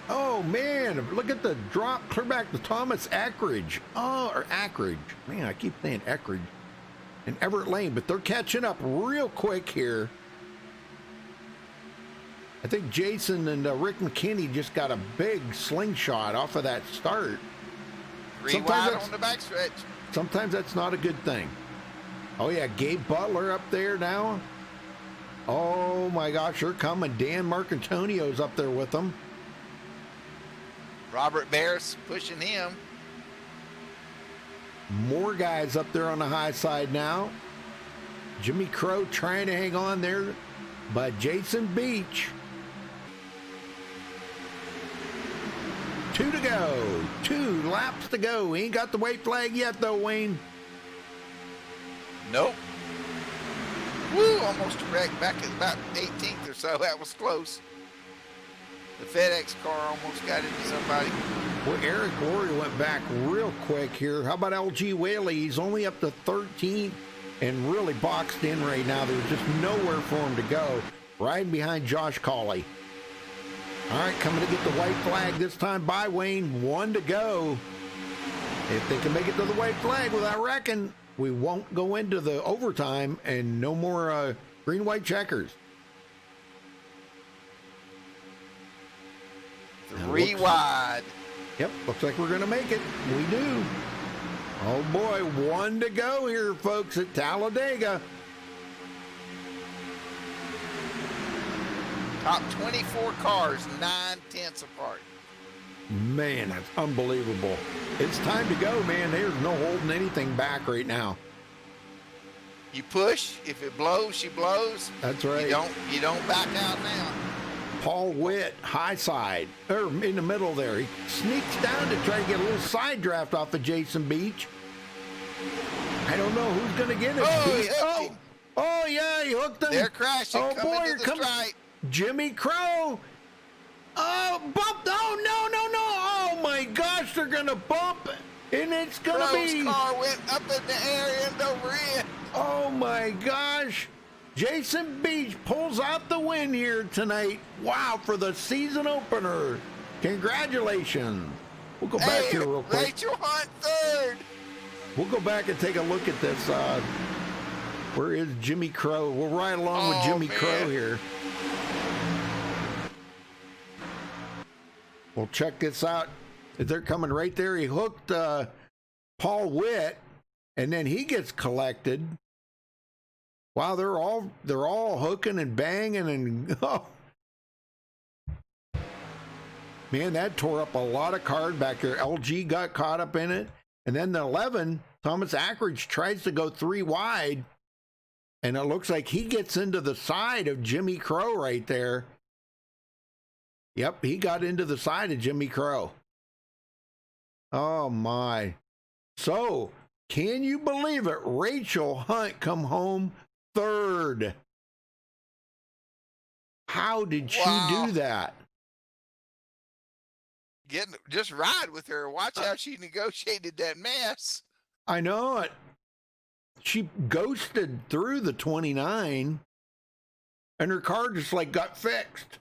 Oh, man, look at the drop. Clear back to Thomas Ackridge. Oh, or Ackridge. Man, I keep saying Ackridge. And Everett Lane, but they're catching up real quick here. I think Jason and Rick McKinney just got a big slingshot off of that start. 3 wide on the backstretch. Sometimes that's not a good thing. Oh, yeah, Gabe Butler up there now. Oh, my gosh, they're coming. Dan Marcantonio's up there with them. Robert Barris pushing him. More guys up there on the high side now. Jimmy Crow trying to hang on there, but Jason Beach. 2 to go. 2 laps to go. He ain't got the white flag yet, though, Wayne. Nope. Woo, almost a wreck back at about 18th or so. That was close. The FedEx car almost got into somebody. Well, Eric Laurie went back real quick here. How about LG Whaley? He's only up to 13th and really boxed in right now. There's just nowhere for him to go. Riding behind Josh Cawley. All right, coming to get the white flag this time by Wayne. 1 to go. If they can make it to the white flag without wrecking, we won't go into the overtime and no more green-white checkers. 3 wide. Yep, looks like we're going to make it. We do. Oh, boy, 1 to go here, folks, at Talladega. Top 24 cars, 9/10 apart. Man, that's unbelievable. It's time to go, man. There's no holding anything back right now. You push. If it blows, she blows. That's right. You don't back out now. Paul Witt, high side, or in the middle there. He sneaks down to try to get a little side draft off of Jason Beach. I don't know who's going to get it. Oh, Yeah, he hooked him. They're crashing. Oh, Coming boy, to here the comes stripe. Jimmy Crow. Oh, bump. Oh, no. Oh, my gosh, they're going to bump. And it's going to Crow's be. car went up in the air and over in. Oh, my gosh. Jason Beach pulls out the win here tonight. Wow, for the season opener. Congratulations. We'll go back here real quick. Rachel Hunt third. We'll go back and take a look at this. Where is Jimmy Crow? We'll ride along with Jimmy Crow here. We'll check this out. They're coming right there. He hooked Paul Witt, and then he gets collected. Wow, they're all hooking and banging and oh. Man, that tore up a lot of card back there. LG got caught up in it. And then the 11, Thomas Ackridge tries to go 3 wide. And it looks like he gets into the side of Jimmy Crow right there. Yep, he got into the side of Jimmy Crow. Oh, my. So, can you believe it? Rachel Hunt come home third. How did she do that? Just ride with her. Watch how she negotiated that mess. I know it. She ghosted through the 29, and her car just like got fixed.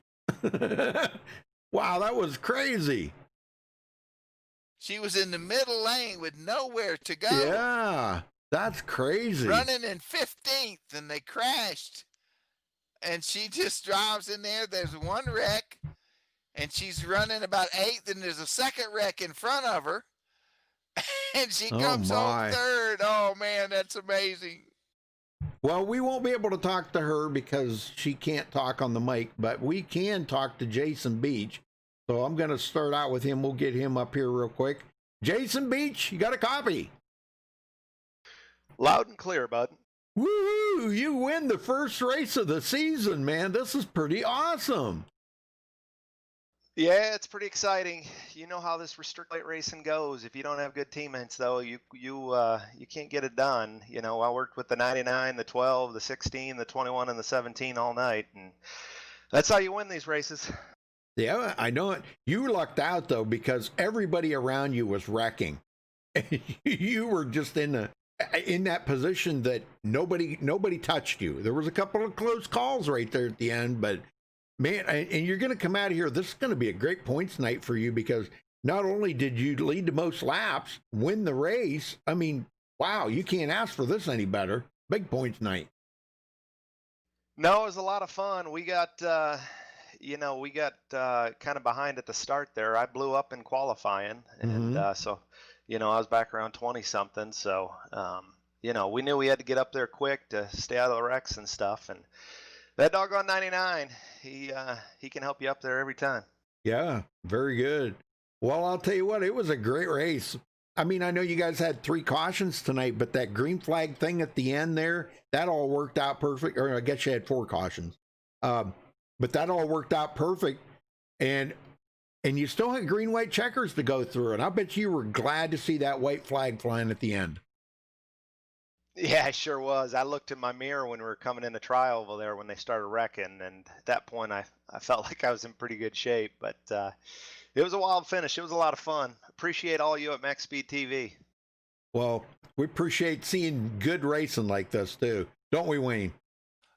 Wow, that was crazy. She was in the middle lane with nowhere to go. Yeah, that's crazy. Running in 15th, and they crashed. And she just drives in there. There's one wreck. And she's running about 8th, and there's a second wreck in front of her. And she comes home third. Oh, man, that's amazing. Well, we won't be able to talk to her because she can't talk on the mic, but we can talk to Jason Beach. So I'm going to start out with him. We'll get him up here real quick. Jason Beach, you got a copy? Loud and clear, bud. Woo-hoo! You win the first race of the season, man. This is pretty awesome. Yeah, it's pretty exciting. You know how this restrict light racing goes. If you don't have good teammates, though, you can't get it done. You know, I worked with the 99, the 12, the 16, the 21, and the 17 all night, and that's how you win these races. Yeah, I know it. You lucked out though because everybody around you was wrecking. You were just in that position that nobody touched you. There was a couple of close calls right there at the end, but. Man, and you're going to come out of here. This is going to be a great points night for you because not only did you lead the most laps, win the race. I mean, wow, you can't ask for this any better. Big points night. No, it was a lot of fun. We got, kind of behind at the start there. I blew up in qualifying, and so, I was back around 20 something. So, we knew we had to get up there quick to stay out of the wrecks and stuff, and. That doggone 99, he can help you up there every time. Yeah, very good. Well, I'll tell you what, it was a great race. I mean, I know you guys had 3 cautions tonight, but that green flag thing at the end there, that all worked out perfect. Or I guess you had 4 cautions. But that all worked out perfect. And you still had green, white checkers to go through. And I bet you were glad to see that white flag flying at the end. Yeah, I sure was. I looked in my mirror when we were coming into trial over there when they started wrecking, and at that point I felt like I was in pretty good shape. But it was a wild finish. It was a lot of fun. Appreciate all you at MaxSpeedTV. Well, we appreciate seeing good racing like this too, don't we, Wayne?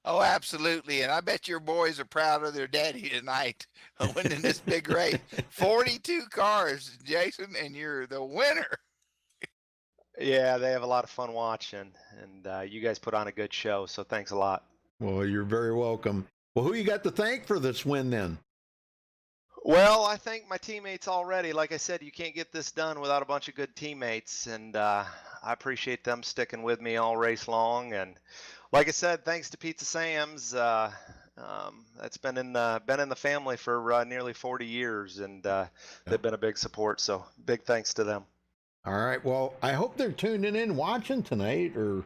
Oh, absolutely. And I bet your boys are proud of their daddy tonight winning this big race. 42 cars, Jason, and you're the winner. Yeah, they have a lot of fun watching, and you guys put on a good show, so thanks a lot. Well, you're very welcome. Well, who you got to thank for this win then? Well, I thank my teammates already. Like I said, you can't get this done without a bunch of good teammates, and I appreciate them sticking with me all race long. And like I said, thanks to Pizza Sam's. That's been in the family for nearly 40 years, and they've been a big support, so big thanks to them. All right. Well, I hope they're tuning in watching tonight or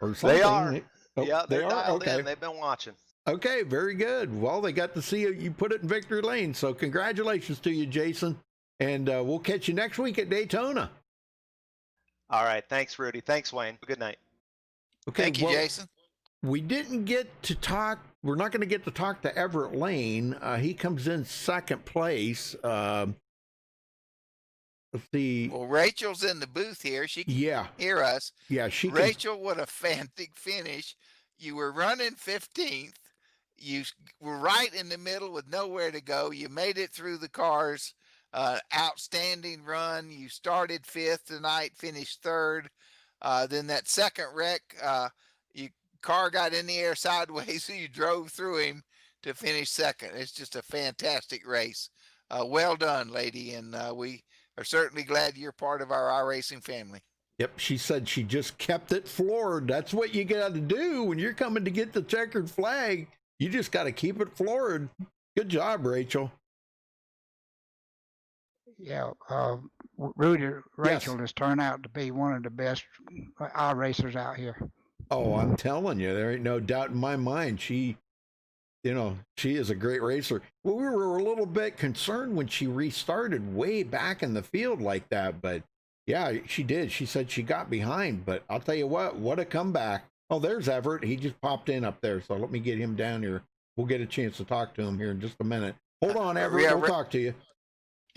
something. They are. Oh, yeah, they're dialed okay. in. They've been watching. Okay, very good. Well, they got to see you put it in victory lane. So congratulations to you, Jason. And we'll catch you next week at Daytona. All right. Thanks, Rudy. Thanks, Wayne. Good night. Okay. Thank you, Jason. We didn't get to talk. We're not going to get to talk to Everett Lane. He comes in second place. Let's see. Well, Rachel's in the booth here. She can hear us. Yeah, she Rachel, what a fantastic finish. You were running 15th. You were right in the middle with nowhere to go. You made it through the cars. Outstanding run. You started fifth tonight, finished third. Then that second wreck, you car got in the air sideways, so you drove through him to finish second. It's just a fantastic race. Well done, lady, and we are certainly glad you're part of our iRacing family. Yep, she said she just kept it floored. That's what you got to do when you're coming to get the checkered flag. You just got to keep it floored. Good job, Rachel. Yeah, Rachel has turned out to be one of the best racers out here. Oh, I'm telling you, there ain't no doubt in my mind. She is a great racer. Well, we were a little bit concerned when she restarted way back in the field like that, but yeah, she did. She said she got behind, but I'll tell you what a comeback. Oh, there's Everett. He just popped in up there, so let me get him down here. We'll get a chance to talk to him here in just a minute. Hold on, Everett. We'll talk to you.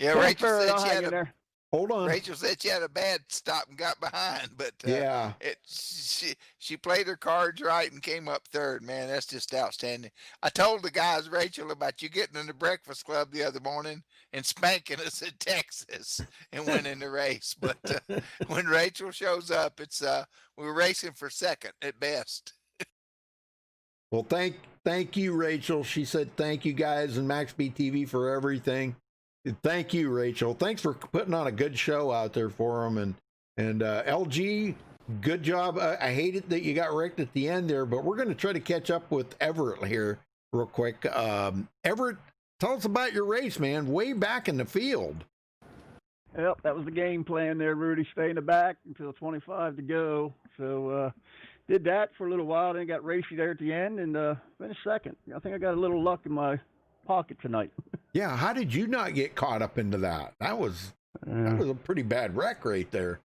Yeah, Rachel said she had a Hold on. Rachel said she had a bad stop and got behind, but yeah, she played her cards right and came up third. Man, that's just outstanding. I told the guys, Rachel, about you getting in the Breakfast Club the other morning and spanking us in Texas and winning the race. But when Rachel shows up, it's we're racing for second at best. Well, thank you, Rachel. She said thank you guys and MaxSpeedTV for everything. Thank you, Rachel. Thanks for putting on a good show out there for them. And LG, good job. I hated that you got wrecked at the end there, but we're going to try to catch up with Everett here real quick. Everett, tell us about your race, man. Way back in the field. Yep, that was the game plan there, Rudy. Stay in the back until 25 to go. So did that for a little while, then got racy there at the end and finished second. I think I got a little luck in my pocket tonight. Yeah, how did you not get caught up into that? That was a pretty bad wreck right there.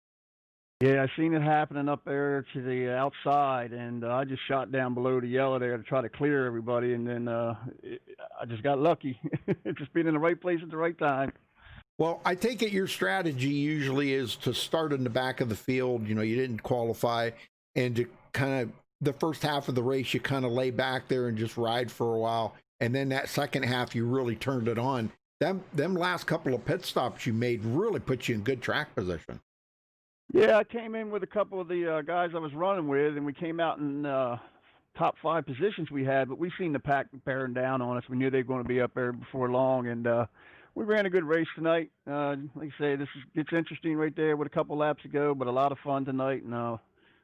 Yeah, I seen it happening up there to the outside, and I just shot down below the yellow there to try to clear everybody, and then I just got lucky. Just being in the right place at the right time. Well, I take it your strategy usually is to start in the back of the field. You know, you didn't qualify, and to kind of the first half of the race, you kind of lay back there and just ride for a while. And then that second half, you really turned it on. Them last couple of pit stops you made really put you in good track position. Yeah, I came in with a couple of the guys I was running with, and we came out in top 5 positions we had, but we seen the pack bearing down on us. We knew they were going to be up there before long, and we ran a good race tonight. Like I say, it's interesting right there with a couple laps to go, but a lot of fun tonight, and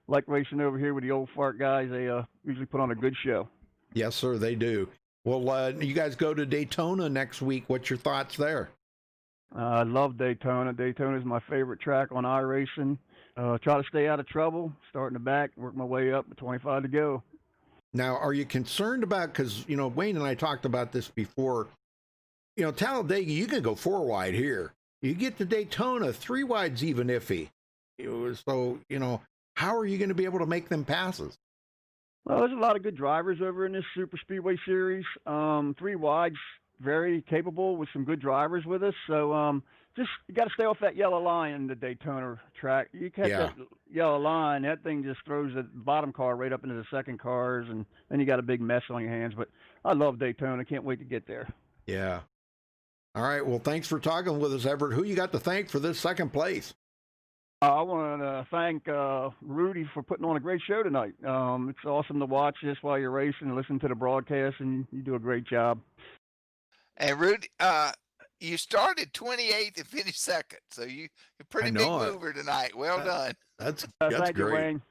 like racing over here with the old fart guys. They usually put on a good show. Yes, sir, they do. Well, you guys go to Daytona next week. What's your thoughts there? I love Daytona. Daytona is my favorite track on iRacing. Try to stay out of trouble, start in the back, work my way up with 25 to go. Now, are you concerned about, because, you know, Wayne and I talked about this before, you know, Talladega, you can go 4 wide here. You get to Daytona, 3 wide's even iffy. So, you know, how are you going to be able to make them passes? Well, there's a lot of good drivers over in this Super Speedway series. 3 wide's very capable with some good drivers with us. So just you got to stay off that yellow line in the Daytona track. You catch that yellow line, that thing just throws the bottom car right up into the second cars, and then you got a big mess on your hands. But I love Daytona. Can't wait to get there. Yeah. All right. Well, thanks for talking with us, Everett. Who you got to thank for this second place? I want to thank Rudy for putting on a great show tonight. It's awesome to watch this while you're racing and listen to the broadcast, and you do a great job. And Rudy, you started 28th and finished second, so you're pretty big mover tonight. Well done. That's thank great. You, Wayne.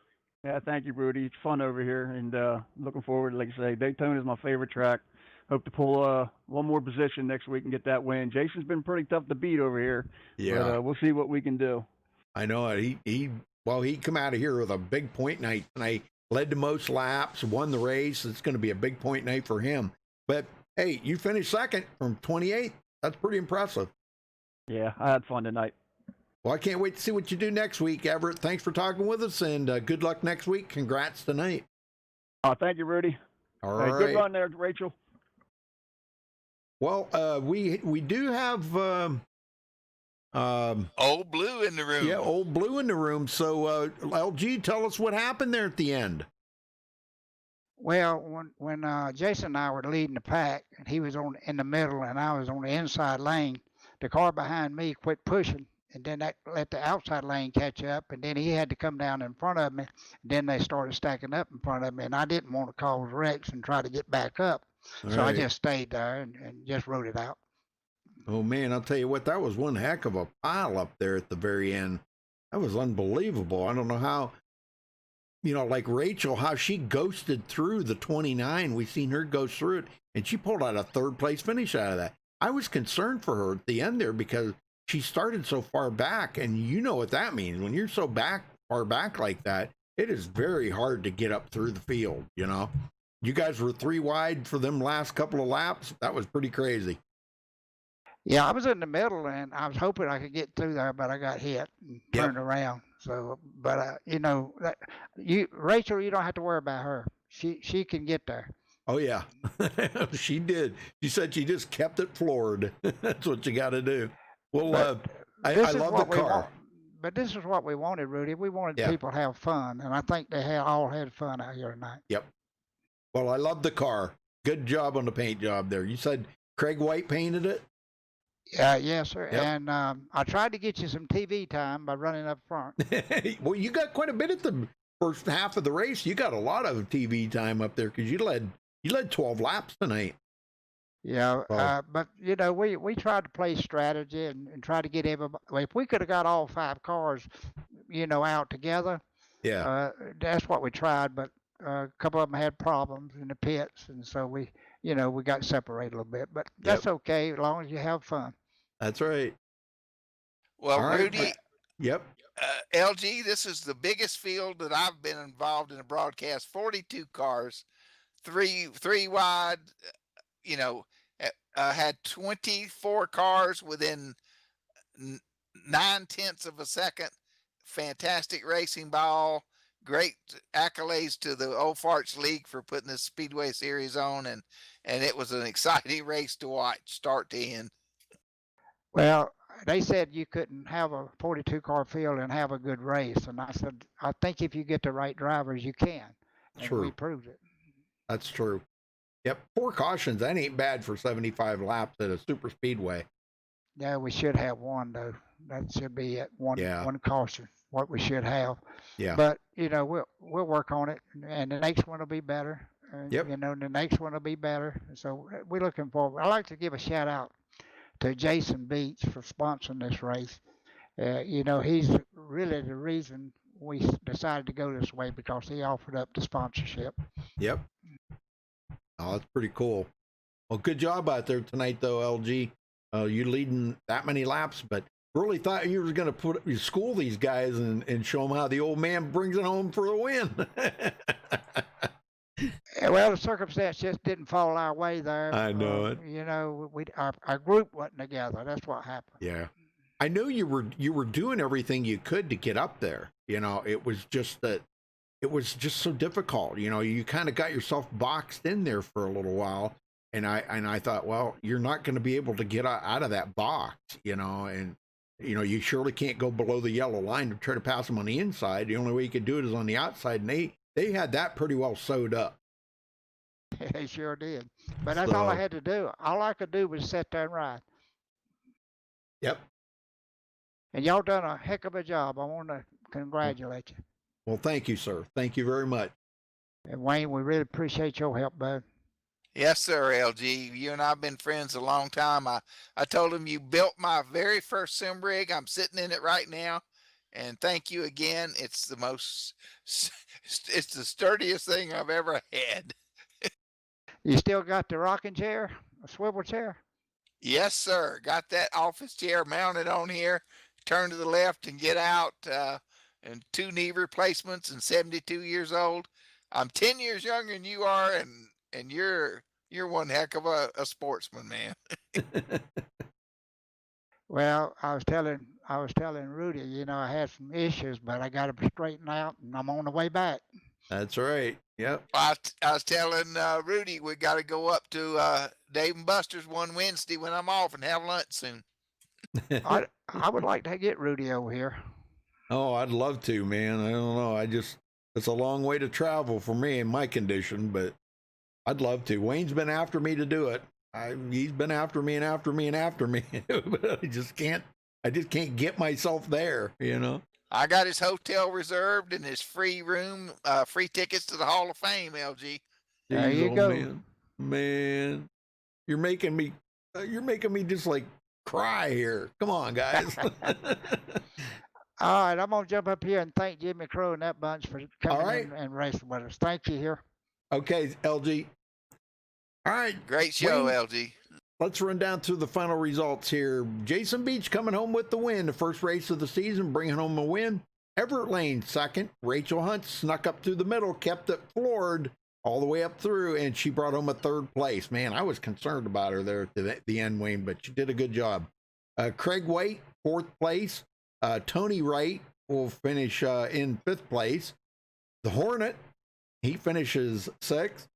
Yeah, thank you, Rudy. It's fun over here, and looking forward. Like I say, Daytona is my favorite track. Hope to pull one more position next week and get that win. Jason's been pretty tough to beat over here. Yeah, but, we'll see what we can do. I know it. He come out of here with a big point night tonight. Led the most laps, won the race. It's going to be a big point night for him. But hey, you finished second from 28th. That's pretty impressive. Yeah, I had fun tonight. Well, I can't wait to see what you do next week, Everett. Thanks for talking with us, and good luck next week. Congrats tonight. Thank you, Rudy. All right. Good run there, Rachel. Well, we do have Old Blue in the room. Yeah, Old Blue in the room. So, LG, tell us what happened there at the end. Well, when Jason and I were leading the pack, and he was in the middle, and I was on the inside lane, the car behind me quit pushing, and then that let the outside lane catch up, and then he had to come down in front of me. And then they started stacking up in front of me, and I didn't want to cause wrecks and try to get back up. So I just stayed there and just rode it out. Oh man, I'll tell you what, that was one heck of a pile up there at the very end. That was unbelievable. I don't know how, like Rachel, how she ghosted through the 29. We seen her go through it, and she pulled out a third place finish out of that. I was concerned for her at the end there because she started so far back, and you know what that means. When you're so far back like that, it is very hard to get up through the field, You guys were 3 wide for them last couple of laps. That was pretty crazy. Yeah, I was in the middle, and I was hoping I could get through there, but I got hit and turned around. So, but Rachel, you don't have to worry about her. She can get there. Oh yeah, she did. She said she just kept it floored. That's what you got to do. Well, I love the car. But this is what we wanted, Rudy. We wanted people to have fun, and I think they all had fun out here tonight. Yep. Well, I love the car. Good job on the paint job there. You said Craig White painted it? Yes, sir. Yep. And I tried to get you some TV time by running up front. Well, you got quite a bit at the first half of the race. You got a lot of TV time up there because you led 12 laps tonight. Yeah, but we tried to play strategy and try to get everybody. If we could have got all 5 cars, out together, that's what we tried. But a couple of them had problems in the pits, and so we got separated a little bit. But that's okay as long as you have fun. That's right. Well, all right. Rudy. Yep. LG, this is the biggest field that I've been involved in a broadcast. 42 cars, three wide. Had 24 cars within 9/10 of a second. Fantastic racing ball. Great accolades to the Old Farts League for putting this Speedway Series on, and it was an exciting race to watch, start to end. Well, they said you couldn't have a 42 car field and have a good race, and I said I think if you get the right drivers, you can. And True. We proved it. That's true. Yep, 4 cautions. That ain't bad for 75 laps at a super speedway. Yeah, we should have one though. That should be at one caution. What we should have. Yeah. But we'll work on it, and the next one will be better. Yep. The next one will be better. So we're looking forward. I'd like to give a shout out to Jason Beach for sponsoring this race. He's really the reason we decided to go this way because he offered up the sponsorship. Yep. Oh, that's pretty cool. Well, good job out there tonight, though, LG. You leading that many laps, but really thought you were going to school these guys and show them how the old man brings it home for the win. Well, the circumstance just didn't fall our way there. I know it. Our group wasn't together. That's what happened. Yeah. I know you were doing everything you could to get up there. It was just that it was just so difficult. You kind of got yourself boxed in there for a little while. And I thought, well, you're not going to be able to get out of that box, and you surely can't go below the yellow line to try to pass them on the inside. The only way you could do it is on the outside, and they had that pretty well sewed up. They sure did. But that's all I had to do. All I could do was sit there and ride. Yep. And y'all done a heck of a job. I want to congratulate you. Well, thank you, sir. Thank you very much. And Wayne, we really appreciate your help, bud. Yes, sir, LG. You and I have been friends a long time. I told him you built my very first sim rig. I'm sitting in it right now. And thank you again. It's the sturdiest thing I've ever had. You still got the rocking chair, a swivel chair? Yes, sir. Got that office chair mounted on here. Turn to the left and get out. And 2 knee replacements and 72 years old. I'm 10 years younger than you are, and you're one heck of a sportsman, man. Well, I was telling Rudy, I had some issues, but I got them straightened out, and I'm on the way back. That's right. Yep. I was telling Rudy we got to go up to Dave and Buster's one Wednesday when I'm off and have lunch soon. I would like to get Rudy over here. Oh, I'd love to, man. I don't know. It's a long way to travel for me in my condition, but I'd love to. Wayne's been after me to do it. He's been after me and after me and after me. I just can't get myself there, you know. I got his hotel reserved and his free room, free tickets to the Hall of Fame, LG. There Jeez, you go. Man, you're making me just like cry here. Come on, guys. All right, I'm gonna jump up here and thank Jimmy Crow and that bunch for coming right. in and racing with us. Thank you here. Okay, LG. All right. Great show, Wayne, LG. let's run down through the final results here. Jason Beach coming home with the win, the first race of the season, bringing home a win. Everett Lane second. Rachel Hunt snuck up through the middle, kept it floored all the way up through, and she brought home a third place. Man, I was concerned about her there at the end, Wayne, but she did a good job. Craig White, fourth place. Tony Wright will finish in fifth place. The Hornet, he finishes sixth.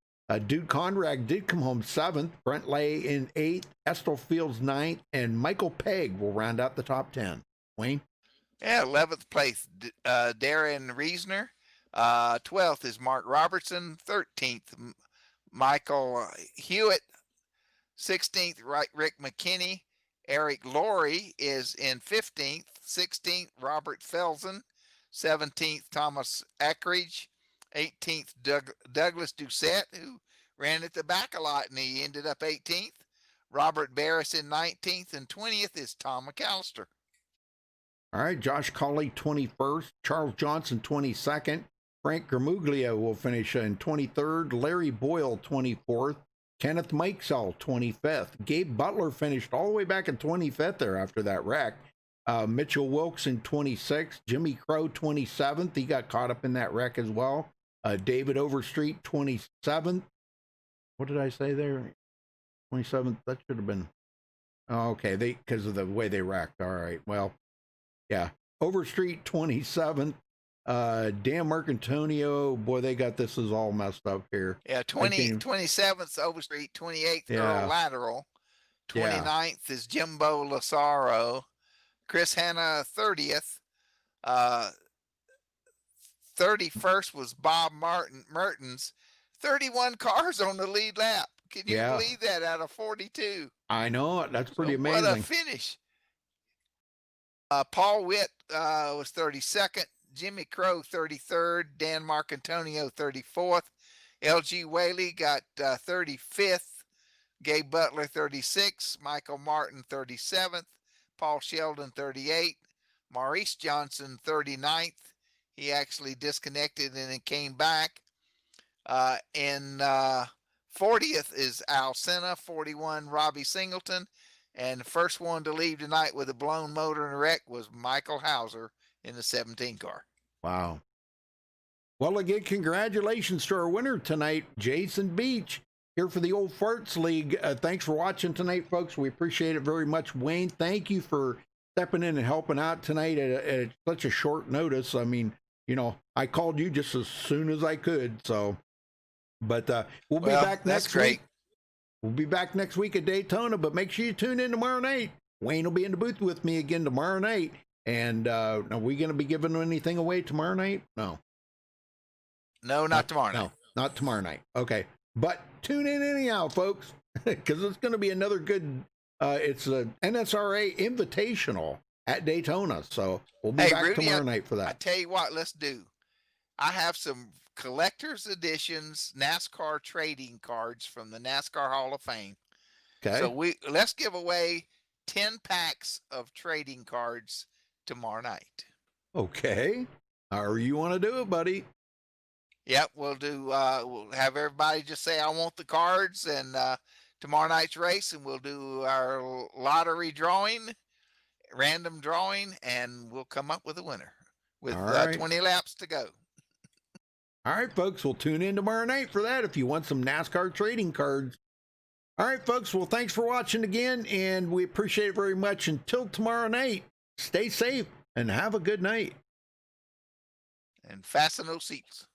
Dude Conrad did come home seventh. Brent Lay in eighth. Estel Fields ninth. And Michael Pegg will round out the top 10. Wayne? Yeah, 11th place, Darren Reesner. 12th is Mark Robertson. 13th, Michael Hewitt. 16th, Rick McKinney. Eric Laurie is in 15th. 16th, Robert Felsen. 17th, Thomas Eckridge. 18th, Douglas Doucette, who ran at the back a lot, and he ended up 18th. Robert Barris in 19th, and 20th is Tom McAllister. All right, Josh Colley, 21st. Charles Johnson, 22nd. Frank Gramuglia will finish in 23rd. Larry Boyle, 24th. Kenneth Mikesell, 25th. Gabe Butler finished all the way back in 25th there after that wreck. Mitchell Wilkes in 26th. Jimmy Crow, 27th. He got caught up in that wreck as well. David Overstreet, 27th. What did I say there? 27th. That should have been. Oh, okay. Because of the way they wrecked. All right. Well, yeah. Overstreet, 27th. Dan Marcantonio, boy, they got this is all messed up here. Yeah, 27th Overstreet, 28th Earl Lateral. 29th is Jimbo Lazaro. Chris Hanna, 30th. 31st was Bob Mertens. 31 cars on the lead lap. Can you believe that out of 42? I know. That's pretty amazing. What a finish. Paul Witt was 32nd. Jimmy Crow, 33rd. Dan Marcantonio, 34th. LG Whaley got 35th. Gabe Butler, 36th. Michael Martin, 37th. Paul Sheldon, 38th. Maurice Johnson, 39th. He actually disconnected and then came back. And 40th is Al Senna, 41, Robbie Singleton. And the first one to leave tonight with a blown motor and a wreck was Michael Hauser in the 17 car. Wow. Well, again, congratulations to our winner tonight, Jason Beach, here for the Old Farts League. Thanks for watching tonight, folks. We appreciate it very much. Wayne, thank you for stepping in and helping out tonight at such a short notice. I mean, you know, I called you just as soon as I could. So, but we'll be back next week. We'll be back next week at Daytona, but make sure you tune in tomorrow night. Wayne will be in the booth with me again tomorrow night. And are we going to be giving anything away tomorrow night? No. No, not tomorrow night. No, not tomorrow night. Okay. But tune in anyhow, folks, because it's going to be another good, it's a NSRA Invitational at Daytona. So we'll be back Rudy, tomorrow night for that. I tell you what, let's do. I have some collector's editions NASCAR trading cards from the NASCAR Hall of Fame. Okay. So let's give away 10 packs of trading cards tomorrow night. Okay. However you want to do it, buddy. Yep, we'll do. We'll have everybody just say I want the cards, and tomorrow night's race, and we'll do our lottery drawing, random drawing, and we'll come up with a winner with 20 laps to go. All right, folks, we'll tune in tomorrow night for that if you want some NASCAR trading cards. All right, folks, well, thanks for watching again, and we appreciate it very much. Until tomorrow night, stay safe and have a good night. And fasten those seats.